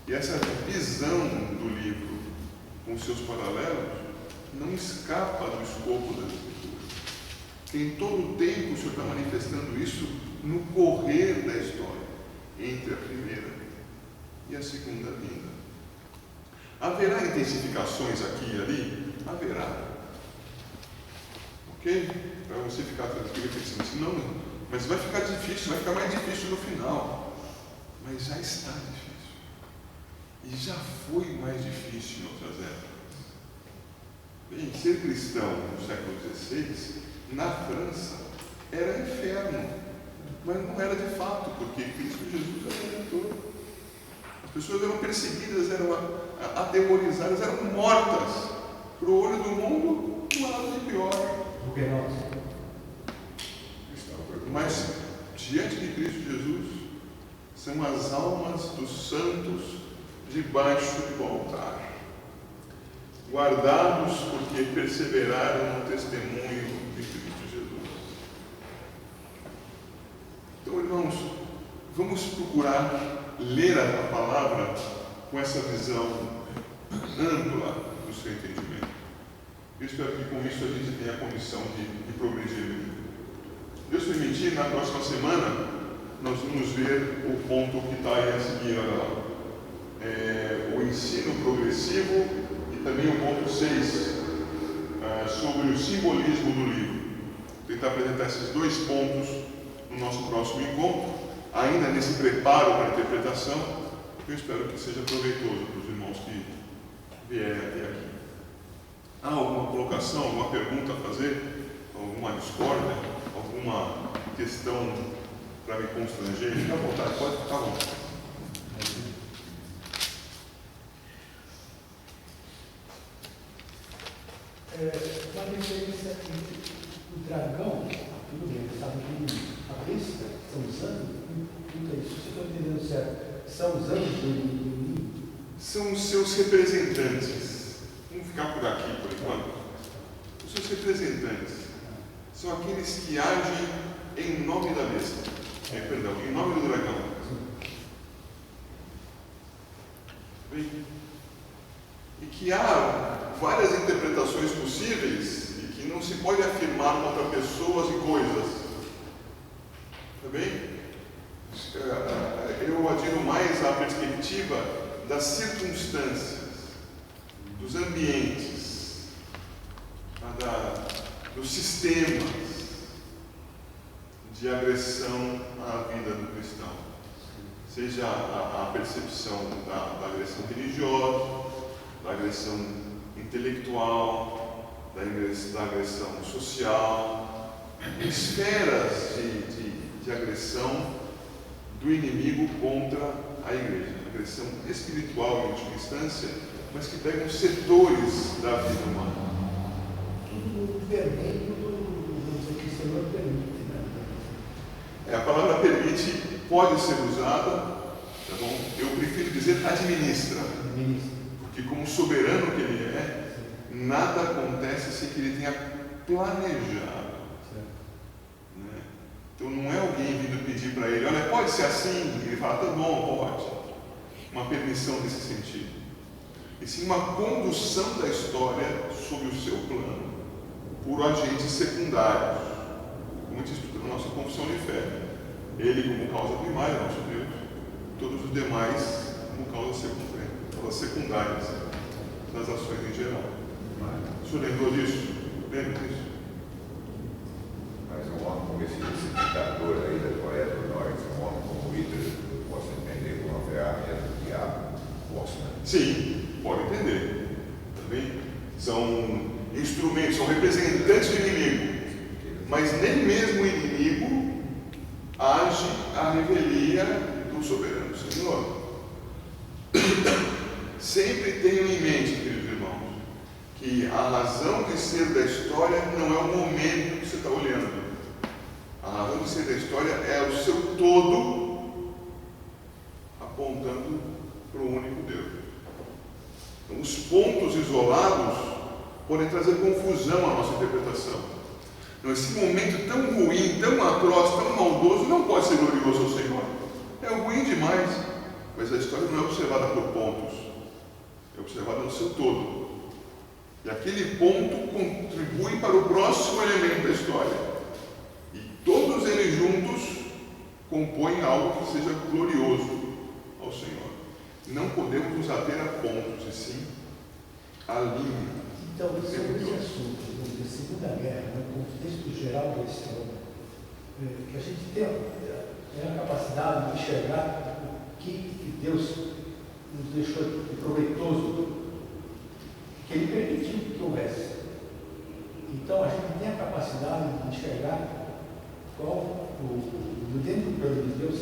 E essa visão do livro, com seus paralelos, não escapa do escopo das Escrituras. Em todo o tempo o Senhor está manifestando isso no correr da história, entre a primeira e a segunda vinda. Haverá intensificações aqui e ali? Haverá. Ok? Para você ficar tranquilo e pensando assim, não, mas vai ficar difícil, vai ficar mais difícil no final. Mas já está difícil. E já foi mais difícil em outras épocas. Bem, ser cristão no século XVI, na França, era inferno. Mas não era de fato, porque Cristo Jesus era o Redentor. As pessoas eram perseguidas, eram aterrorizadas, eram mortas. Para o olho do mundo, não há nada de pior. Mas, diante de Cristo Jesus, são as almas dos santos debaixo do altar, guardados porque perseveraram no testemunho de Cristo Jesus. Então, irmãos, vamos procurar ler a palavra com essa visão ampla do seu entendimento. Eu espero que com isso a gente tenha a condição de progredir. Deus permitir, na próxima semana, nós vamos ver o ponto que está aí a seguir, o ensino progressivo e também o ponto 6, sobre o simbolismo do livro. Vou tentar apresentar esses dois pontos no nosso próximo encontro, ainda nesse preparo para a interpretação. Eu espero que seja proveitoso para os irmãos que vierem até aqui. Há alguma colocação, alguma pergunta a fazer? Alguma discórdia? Alguma questão para me constranger? Fica à vontade, pode ficar à vontade. Uma referência aqui, o dragão, tudo bem, sabe que a besta são os anjos, tudo isso, se eu estou entendendo certo, são os anjos do inimigo? São os seus representantes. Vamos ficar por aqui por enquanto. Os seus representantes são aqueles que agem em nome da besta. Em nome do dragão. Bem, e que há várias interpretações possíveis e que não se pode afirmar contra pessoas e coisas. Tá bem? Eu adiro mais à perspectiva das circunstâncias, dos ambientes, dos sistemas de agressão à vida do cristão. Seja a percepção da agressão religiosa, da agressão intelectual, da agressão social, esferas de agressão do inimigo contra a igreja. Agressão espiritual em última instância, mas que pegam setores da vida humana. Tudo no vermelho do que o Senhor permite, né? A palavra permite pode ser usada, tá bom? Eu prefiro dizer administra, porque como soberano que ele é, nada acontece sem que ele tenha planejado. Né? Então não é alguém vindo pedir para ele, olha, pode ser assim, e ele fala, tá bom, pode. Uma permissão nesse sentido. E sim uma condução da história sob o seu plano, por agentes secundários, como a gente estuda na nossa confissão de fé. Ele como causa primária, nosso Deus, todos os demais como causas secundárias das ações em geral. O senhor lembrou disso? Lembra disso? Mas um homem como esse ditador aí da Coreia do Norte, um homem como Hitler, eu posso entender como uma ferramenta do diabo? Posso, né? Sim, pode entender. Também são instrumentos, são representantes do inimigo. Mas nem mesmo o inimigo age à revelia do soberano Senhor. Sempre tenham em mente, queridos irmãos, que a razão de ser da história não é o momento que você está olhando. A razão de ser da história é o seu todo apontando para o único Deus. Então, os pontos isolados podem trazer confusão à nossa interpretação. Então, esse momento tão ruim, tão atroz, tão maldoso, não pode ser glorioso ao Senhor. É ruim demais, mas a história não é observada por pontos, é observada no seu todo. E aquele ponto contribui para o próximo elemento da história. E todos eles juntos compõem algo que seja glorioso ao Senhor. Não podemos nos ater a pontos, e sim a linha. Então, sobre esse assunto da Segunda Guerra, no contexto geral da história, que a gente tem a capacidade de enxergar o que Deus nos deixou de proveitoso, que Ele permitiu que houvesse. Então, a gente tem a capacidade de enxergar qual, dentro do plano de Deus,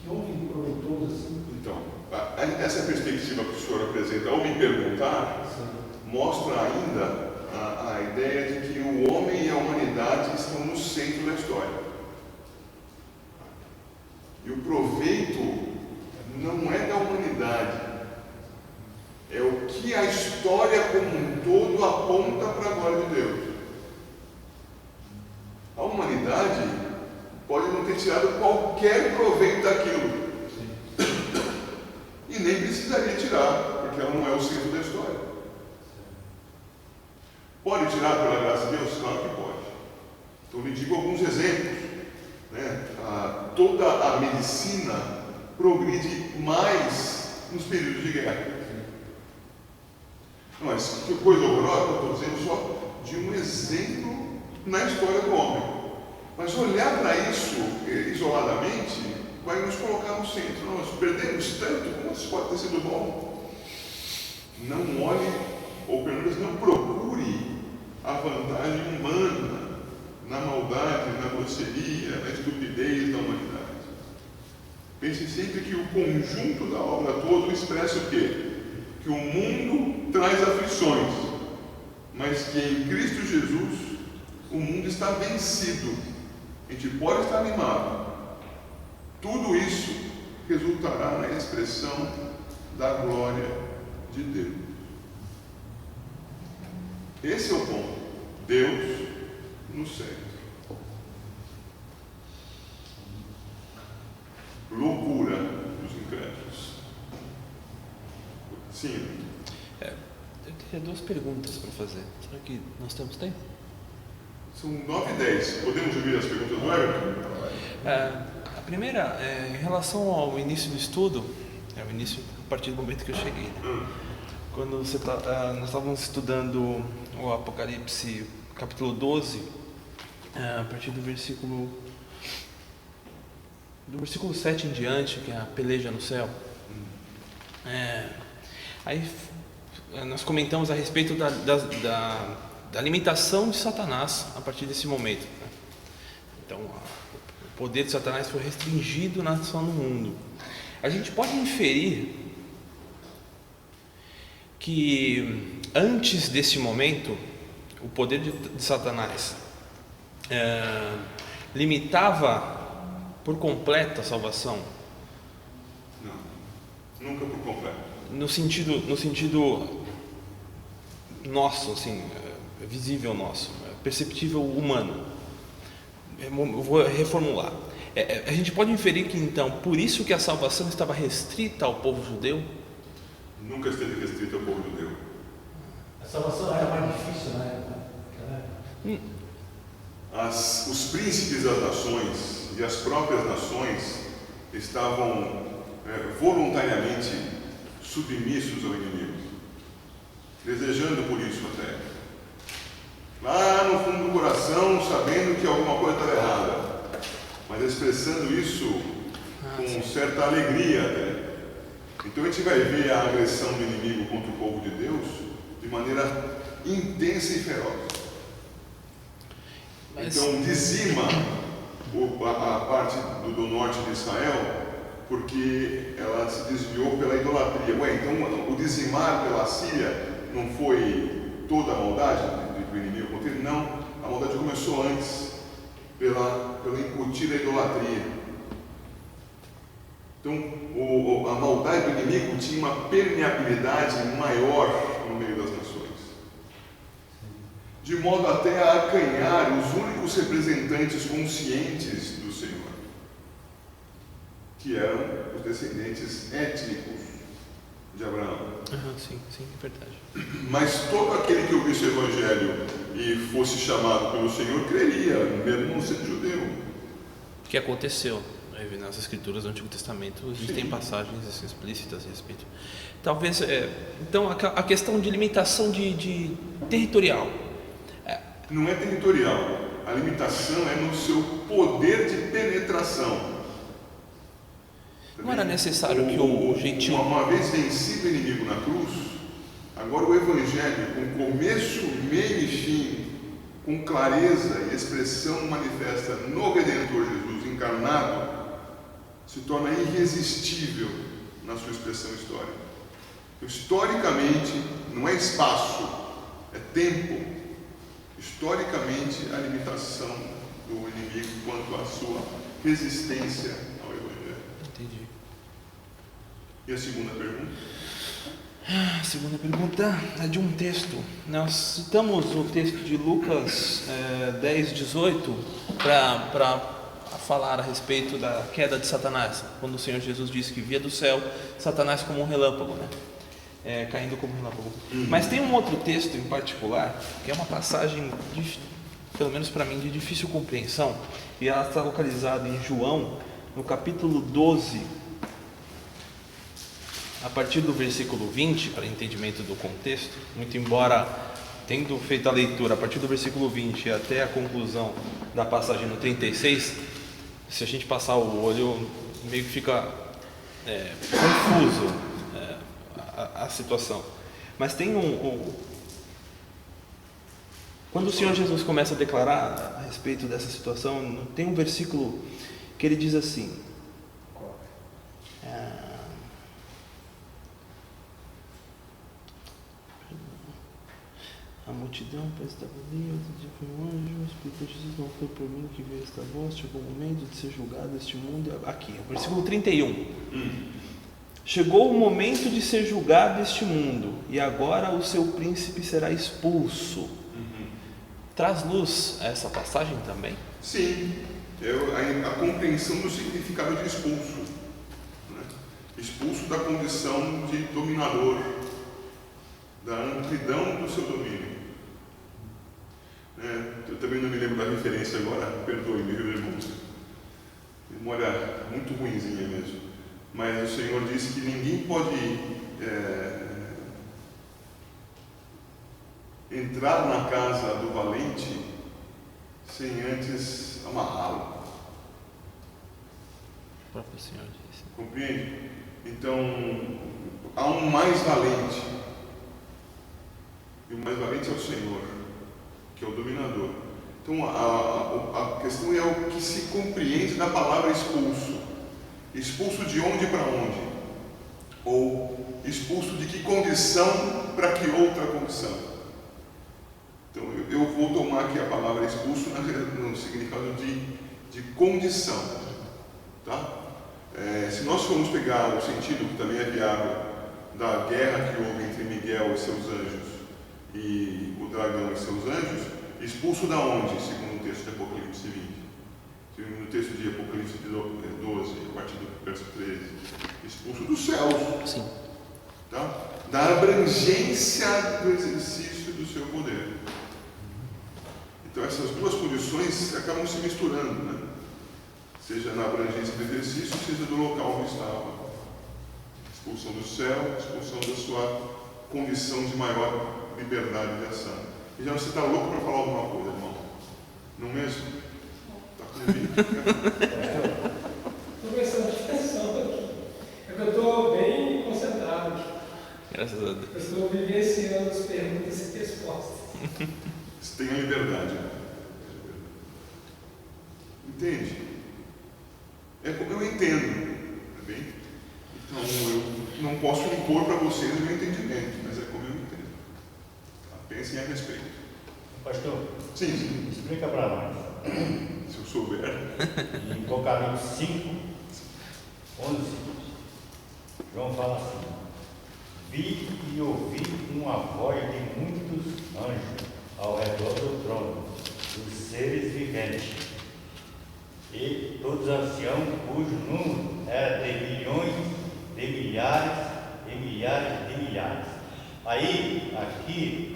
que houve de proveitoso assim. Então, essa perspectiva que o senhor apresenta ao me perguntar mostra ainda a ideia de que o homem e a humanidade estão no centro da história. E o proveito não é da humanidade, é o que a história como um todo aponta para a glória de Deus. A humanidade pode não ter tirado qualquer proveito daquilo. E nem precisaria tirar, porque ela não é o centro da história. Pode tirar pela graça de Deus? Claro que pode. Então, lhe digo alguns exemplos. Toda a medicina progride mais nos períodos de guerra. Mas que coisa horrorosa, eu estou dizendo só de um exemplo na história do homem. Mas olhar para isso isoladamente vai nos colocar no centro. Nós perdemos tanto, como isso pode ter sido bom? Não olhe, ou pelo menos não procure a vantagem humana na maldade, na grosseria, na estupidez da humanidade. Pense sempre que o conjunto da obra toda expressa o quê? Que o mundo traz aflições, mas que em Cristo Jesus o mundo está vencido. A gente pode estar animado. Tudo isso resultará na expressão da glória de Deus. Esse é o ponto. Deus no centro. Loucura dos incrédulos. Sim. Eu teria duas perguntas para fazer. Será que nós temos tempo? São 9h10. Podemos ouvir as perguntas do Everton? A primeira, em relação ao início do estudo, o início a partir do momento que eu cheguei, né? Quando nós estávamos estudando o Apocalipse, capítulo 12, a partir do versículo 7 em diante, que é a peleja no céu. Aí nós comentamos a respeito da alimentação de Satanás a partir desse momento, né? Então, o poder de Satanás foi restringido só no mundo. A gente pode inferir que antes desse momento o poder de Satanás limitava por completo a salvação? Não, nunca por completo. No sentido nosso, assim, visível nosso, perceptível humano. Eu vou reformular. A gente pode inferir que então, por isso que a salvação estava restrita ao povo judeu? Nunca esteve restrita ao povo judeu. A salvação era mais difícil na época. Os príncipes das nações e as próprias nações estavam voluntariamente submissos ao inimigo, desejando por isso até. Lá no fundo do coração, sabendo que alguma coisa estava errada, mas expressando isso com certa alegria até. Então a gente vai ver a agressão do inimigo contra o povo de Deus de maneira intensa e feroz. Então dizima a parte do norte de Israel, porque ela se desviou pela idolatria. Então o dizimar pela Síria não foi toda a maldade do inimigo contra ele? Não, a maldade começou antes, pela incutida idolatria. Então a maldade do inimigo tinha uma permeabilidade maior no meio das nações, de modo até a acanhar os únicos representantes conscientes do Senhor, que eram os descendentes étnicos de Abraão. Sim, é verdade. Mas todo aquele que ouvisse o Evangelho e fosse chamado pelo Senhor, creria, mesmo não sendo judeu. O que aconteceu? Nas escrituras do Antigo Testamento existem passagens explícitas a respeito. Talvez, então, a questão de limitação de territorial. Não é territorial, a limitação é no seu poder de penetração. Não era necessário que o gentil... Uma vez vencido o inimigo na cruz, agora o Evangelho, com começo, meio e fim, com clareza e expressão manifesta no Redentor Jesus encarnado, se torna irresistível na sua expressão histórica. Historicamente, não é espaço, é tempo. Historicamente, a limitação do inimigo quanto à sua resistência ao Evangelho. Entendi. E a segunda pergunta? A segunda pergunta é de um texto. Nós citamos o texto de Lucas 10:18 para falar a respeito da queda de Satanás, quando o Senhor Jesus disse que via do céu Satanás como um relâmpago, caindo como um relâmpago. Mas tem um outro texto em particular, que é uma passagem, pelo menos para mim, de difícil compreensão, e ela está localizada em João, no capítulo 12, a partir do versículo 20, para entendimento do contexto, muito embora tendo feito a leitura a partir do versículo 20 até a conclusão da passagem no 36, se a gente passar o olho, meio que fica confuso a situação. Mas tem quando o Senhor Jesus começa a declarar a respeito dessa situação, tem um versículo que ele diz assim: a multidão estava ali, outro dia foi um anjo, explicou Jesus: não foi por mim que veio esta voz, chegou o momento de ser julgado este mundo. Aqui, versículo 31. Chegou o momento de ser julgado este mundo, e agora o seu príncipe será expulso. Traz luz a essa passagem também? Sim, é a compreensão do significado de expulso, expulso da condição de dominador, da amplidão do seu domínio. Eu também não me lembro da referência agora, perdoe-me, meus irmãos. Memória muito ruinzinha mesmo. Mas o Senhor disse que ninguém pode entrar na casa do valente sem antes amarrá-lo. O próprio Senhor disse. Compreende? Então, há um mais valente. E o mais valente é o Senhor, que é o dominador. Então, a questão é o que se compreende da palavra expulso. Expulso de onde para onde? Ou expulso de que condição para que outra condição? Então, eu vou tomar aqui a palavra expulso no significado de condição. Tá? Se nós formos pegar o sentido que também é viável da guerra que houve entre Miguel e seus anjos e o dragão e seus anjos, expulso da onde, segundo o texto de Apocalipse 20? No texto de Apocalipse 12, a partir do verso 13, expulso dos céus. Sim. Tá? Da abrangência do exercício do seu poder. Então essas duas condições acabam se misturando, seja na abrangência do exercício, seja do local onde estava. Expulsão do céu, expulsão da sua condição de maior liberdade de ação. E já você está louco para falar alguma coisa, irmão? Não mesmo? Estou prestando atenção aqui. É que eu estou bem concentrado aqui. Graças a Deus. Eu estou vivenciando as perguntas e respostas. Você tem a liberdade. Entende? É como eu entendo. Tá bem? Então eu não posso impor para vocês o meu entendimento, mas é como eu entendo. Tá? Pensem a respeito. Pastor, sim. Explica para nós. Se eu souber. Em Apocalipse 5, 11, João fala assim: vi e ouvi uma voz de muitos anjos ao redor do trono, dos seres viventes, e todos anciãos, cujo número era de milhões, de milhares de milhares de milhares. Aí, aqui,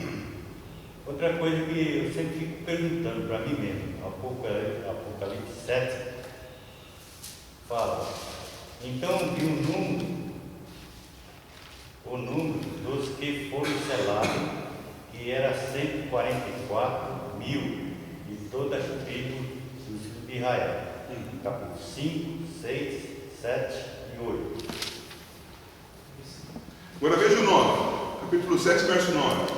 outra coisa que eu sempre fico perguntando para mim mesmo, Apocalipse 7 fala, então vi o número dos que foram selados, que era 144 mil de toda a tribo dos filhos de Israel. Capítulo 5, 6, 7 e 8. Agora veja o 9, capítulo 7, verso 9.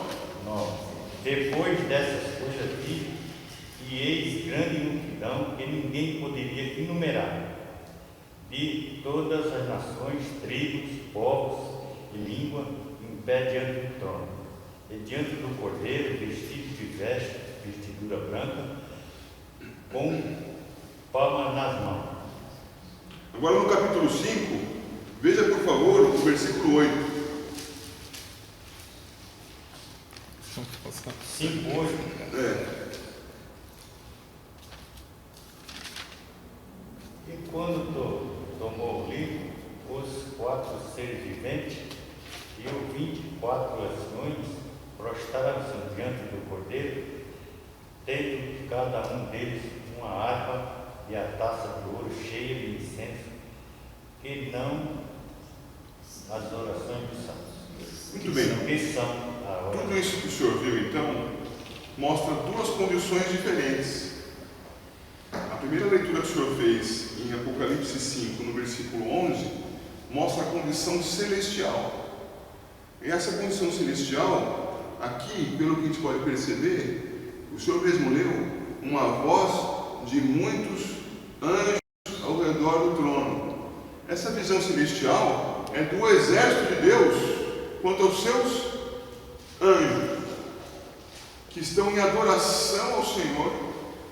9. Depois dessas coisas vi, e eis grande multidão que ninguém poderia enumerar, de todas as nações, tribos, povos e língua, em pé diante do trono, e diante do Cordeiro, vestido de vestidura branca, com palmas nas mãos. Agora no capítulo 5, veja por favor o versículo 8. 5, 8. E quando tomou o livro, os 4 seres viventes e os 24 anciões prostraram-se diante do Cordeiro, tendo cada um deles uma harpa e a taça de ouro cheia de incenso, que não as orações dos santos. Muito bem. Que são a oração. Tudo isso que o senhor viu, então, mostra duas condições diferentes. A primeira leitura que o senhor fez em Apocalipse 5, no versículo 11, mostra a condição celestial. E essa condição celestial, aqui, pelo que a gente pode perceber, o senhor mesmo leu, uma voz de muitos anjos ao redor do trono. Essa visão celestial é do exército de Deus quanto aos seus anjos, que estão em adoração ao Senhor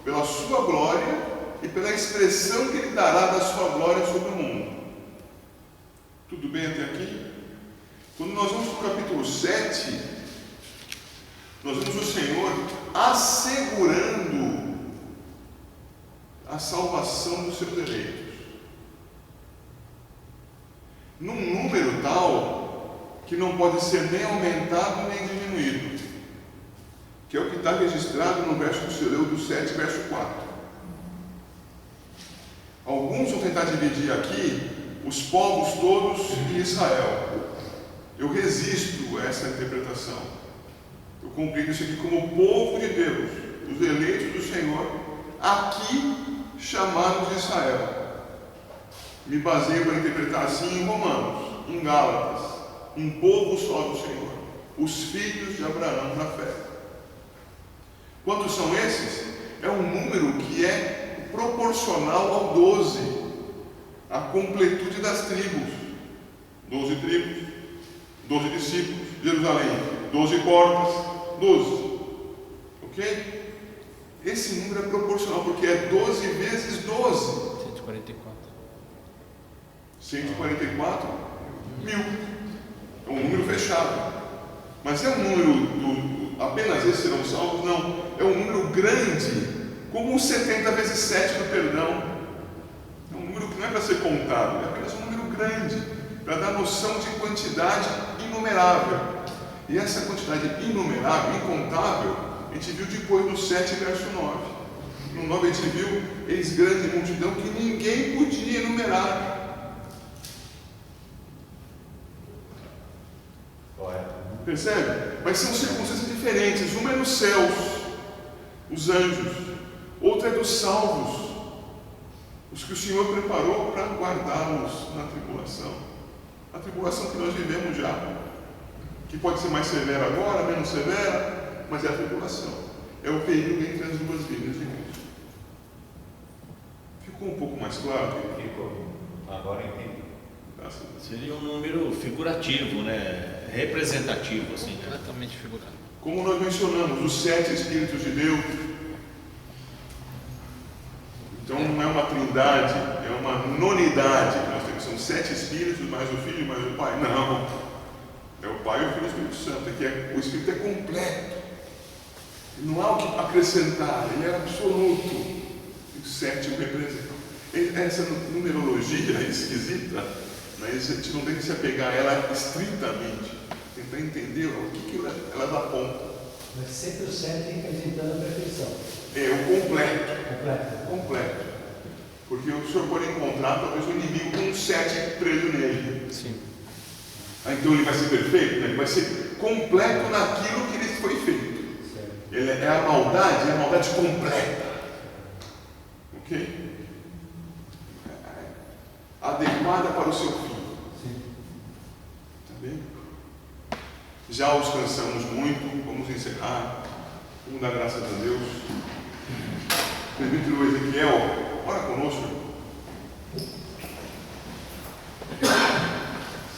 pela sua glória e pela expressão que Ele dará da sua glória sobre o mundo. Tudo bem até aqui? Quando nós vamos para o capítulo 7, nós vemos o Senhor assegurando a salvação dos seus eleitos, num número tal que não pode ser nem aumentado nem diminuído, que é o que está registrado no verso que você leu do 7, verso 4. Alguns vão tentar dividir aqui os povos todos em Israel. Eu resisto a essa interpretação. Eu compreendo isso aqui como o povo de Deus, os eleitos do Senhor, aqui chamados de Israel. Me baseio para interpretar assim em Romanos, em Gálatas, um povo só do Senhor, os filhos de Abraão na fé. Quantos são esses? É um número que é proporcional ao 12, a completude das tribos. 12 tribos, 12 discípulos, Jerusalém, 12 portas, 12. Ok? Esse número é proporcional, porque é 12 vezes 12. 144 mil. É um número fechado. Mas é um número apenas esses serão salvos? Não. É um número grande, como o 70 vezes 7 do perdão. É um número que não é para ser contado, é apenas um número grande, para dar noção de quantidade inumerável. E essa quantidade inumerável, incontável, a gente viu depois no 7, verso 9. No 9 a gente viu, eis grande multidão que ninguém podia enumerar. Percebe? Mas são circunstâncias diferentes. Uma é nos céus, os anjos. Outra é dos salvos, os que o Senhor preparou para guardá-los na tribulação. A tribulação que nós vivemos já, que pode ser mais severa agora, menos severa, mas é a tribulação. É o período entre as duas vindas de Cristo. Ficou um pouco mais claro? Ficou. Agora entendi. Seria um número figurativo, né? Representativo, assim, né? Completamente figurado. Como nós mencionamos, os 7 Espíritos de Deus. Então não é uma trindade, é uma nonidade. Nós temos, são 7 Espíritos, mais o Filho, mais o Pai. Não. É o Pai, o Filho e o Espírito Santo. O Espírito é completo. Não há o que acrescentar, ele é absoluto. E o 7 o representa. Essa numerologia esquisita mas a gente não tem que se apegar a ela estritamente, tentar entender o que elas apontam. Mas sempre o 7 representando a perfeição. É o Completo. completo. Porque o senhor pode encontrar talvez um inimigo com um 7 preso nele. Sim. Então ele vai ser perfeito? Ele vai ser completo naquilo que ele foi feito. Certo. Ele é a maldade completa. Ok? Adequada para o seu fim. Sim. Tá bem? Já os cansamos muito, vamos encerrar. Vamos dar graças a Deus. Presbítero Ezequiel, ora conosco.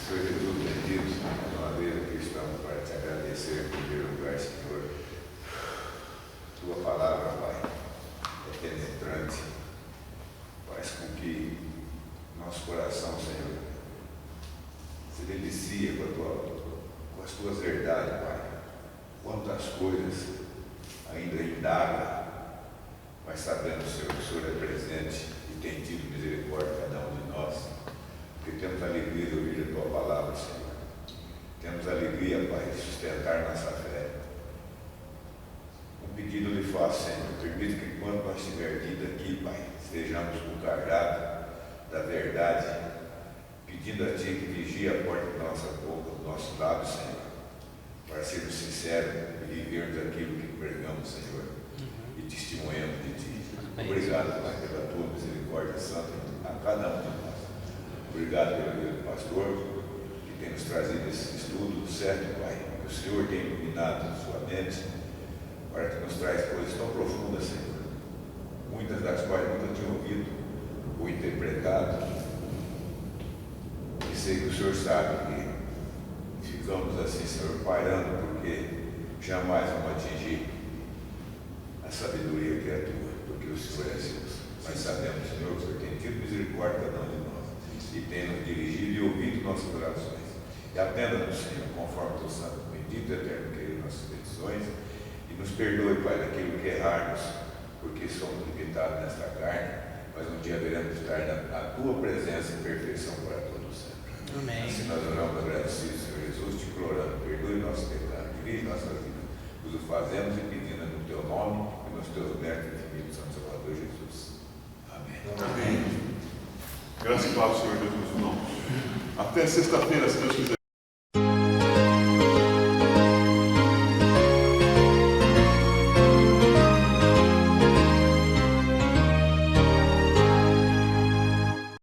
Senhor Jesus bendito, mais uma vez aqui estamos para te agradecer em primeiro lugar, Senhor. Tua palavra, Pai, é penetrante, faz com que nosso coração, Senhor, se delicia com as tuas verdades, Pai. Quantas coisas ainda indaga, mas sabendo, Senhor, que o Senhor é presente e tem tido misericórdia de cada um de nós, porque temos alegria de ouvir a tua palavra, Senhor. Temos alegria, Pai, de sustentar nossa fé. Um pedido lhe faço, Senhor, permita que quando nós estivermos vindo aqui, Pai, estejamos com o cajado da verdade, pedindo a Ti que vigie a porta da nossa boca, do nosso lado, Senhor, para sermos sinceros e vivermos aquilo que pregamos, Senhor, e testemunhamos de Ti. Obrigado, Pai, pela Tua misericórdia santa a cada um de nós. Obrigado pelo meu pastor, que tem nos trazido esse estudo certo, Pai, que o Senhor tem iluminado sua mente, para que nos traz coisas tão profundas, Senhor, muitas das quais nunca tinha ouvido ou interpretado. E sei que o Senhor sabe que ficamos assim, Senhor, parando, porque jamais vamos atingir a sabedoria que é tua, porque o Senhor é Deus. Mas sabemos, Senhor, que o Senhor tem tido misericórdia de cada um de nós e tem nos dirigido e ouvido nossas orações. E atenda-nos, Senhor, conforme o teu santo, bendito e eterno querido, nossas petições, e nos perdoe, Pai, daquilo que errarmos, porque somos limitados nesta carne, mas um dia veremos estar na tua presença em perfeição para todos sempre. Amém. Assim nós oramos agradecidos, Senhor Jesus, te implorando, perdoe nossos pecados, dirige nossa vida, nos o fazemos e pedindo no teu nome e nos teus méritos infinitos, Santo Salvador Jesus. Amém. Amém. Graças e paz, Senhor Deus, meus irmãos. Até sexta-feira, se Deus quiser.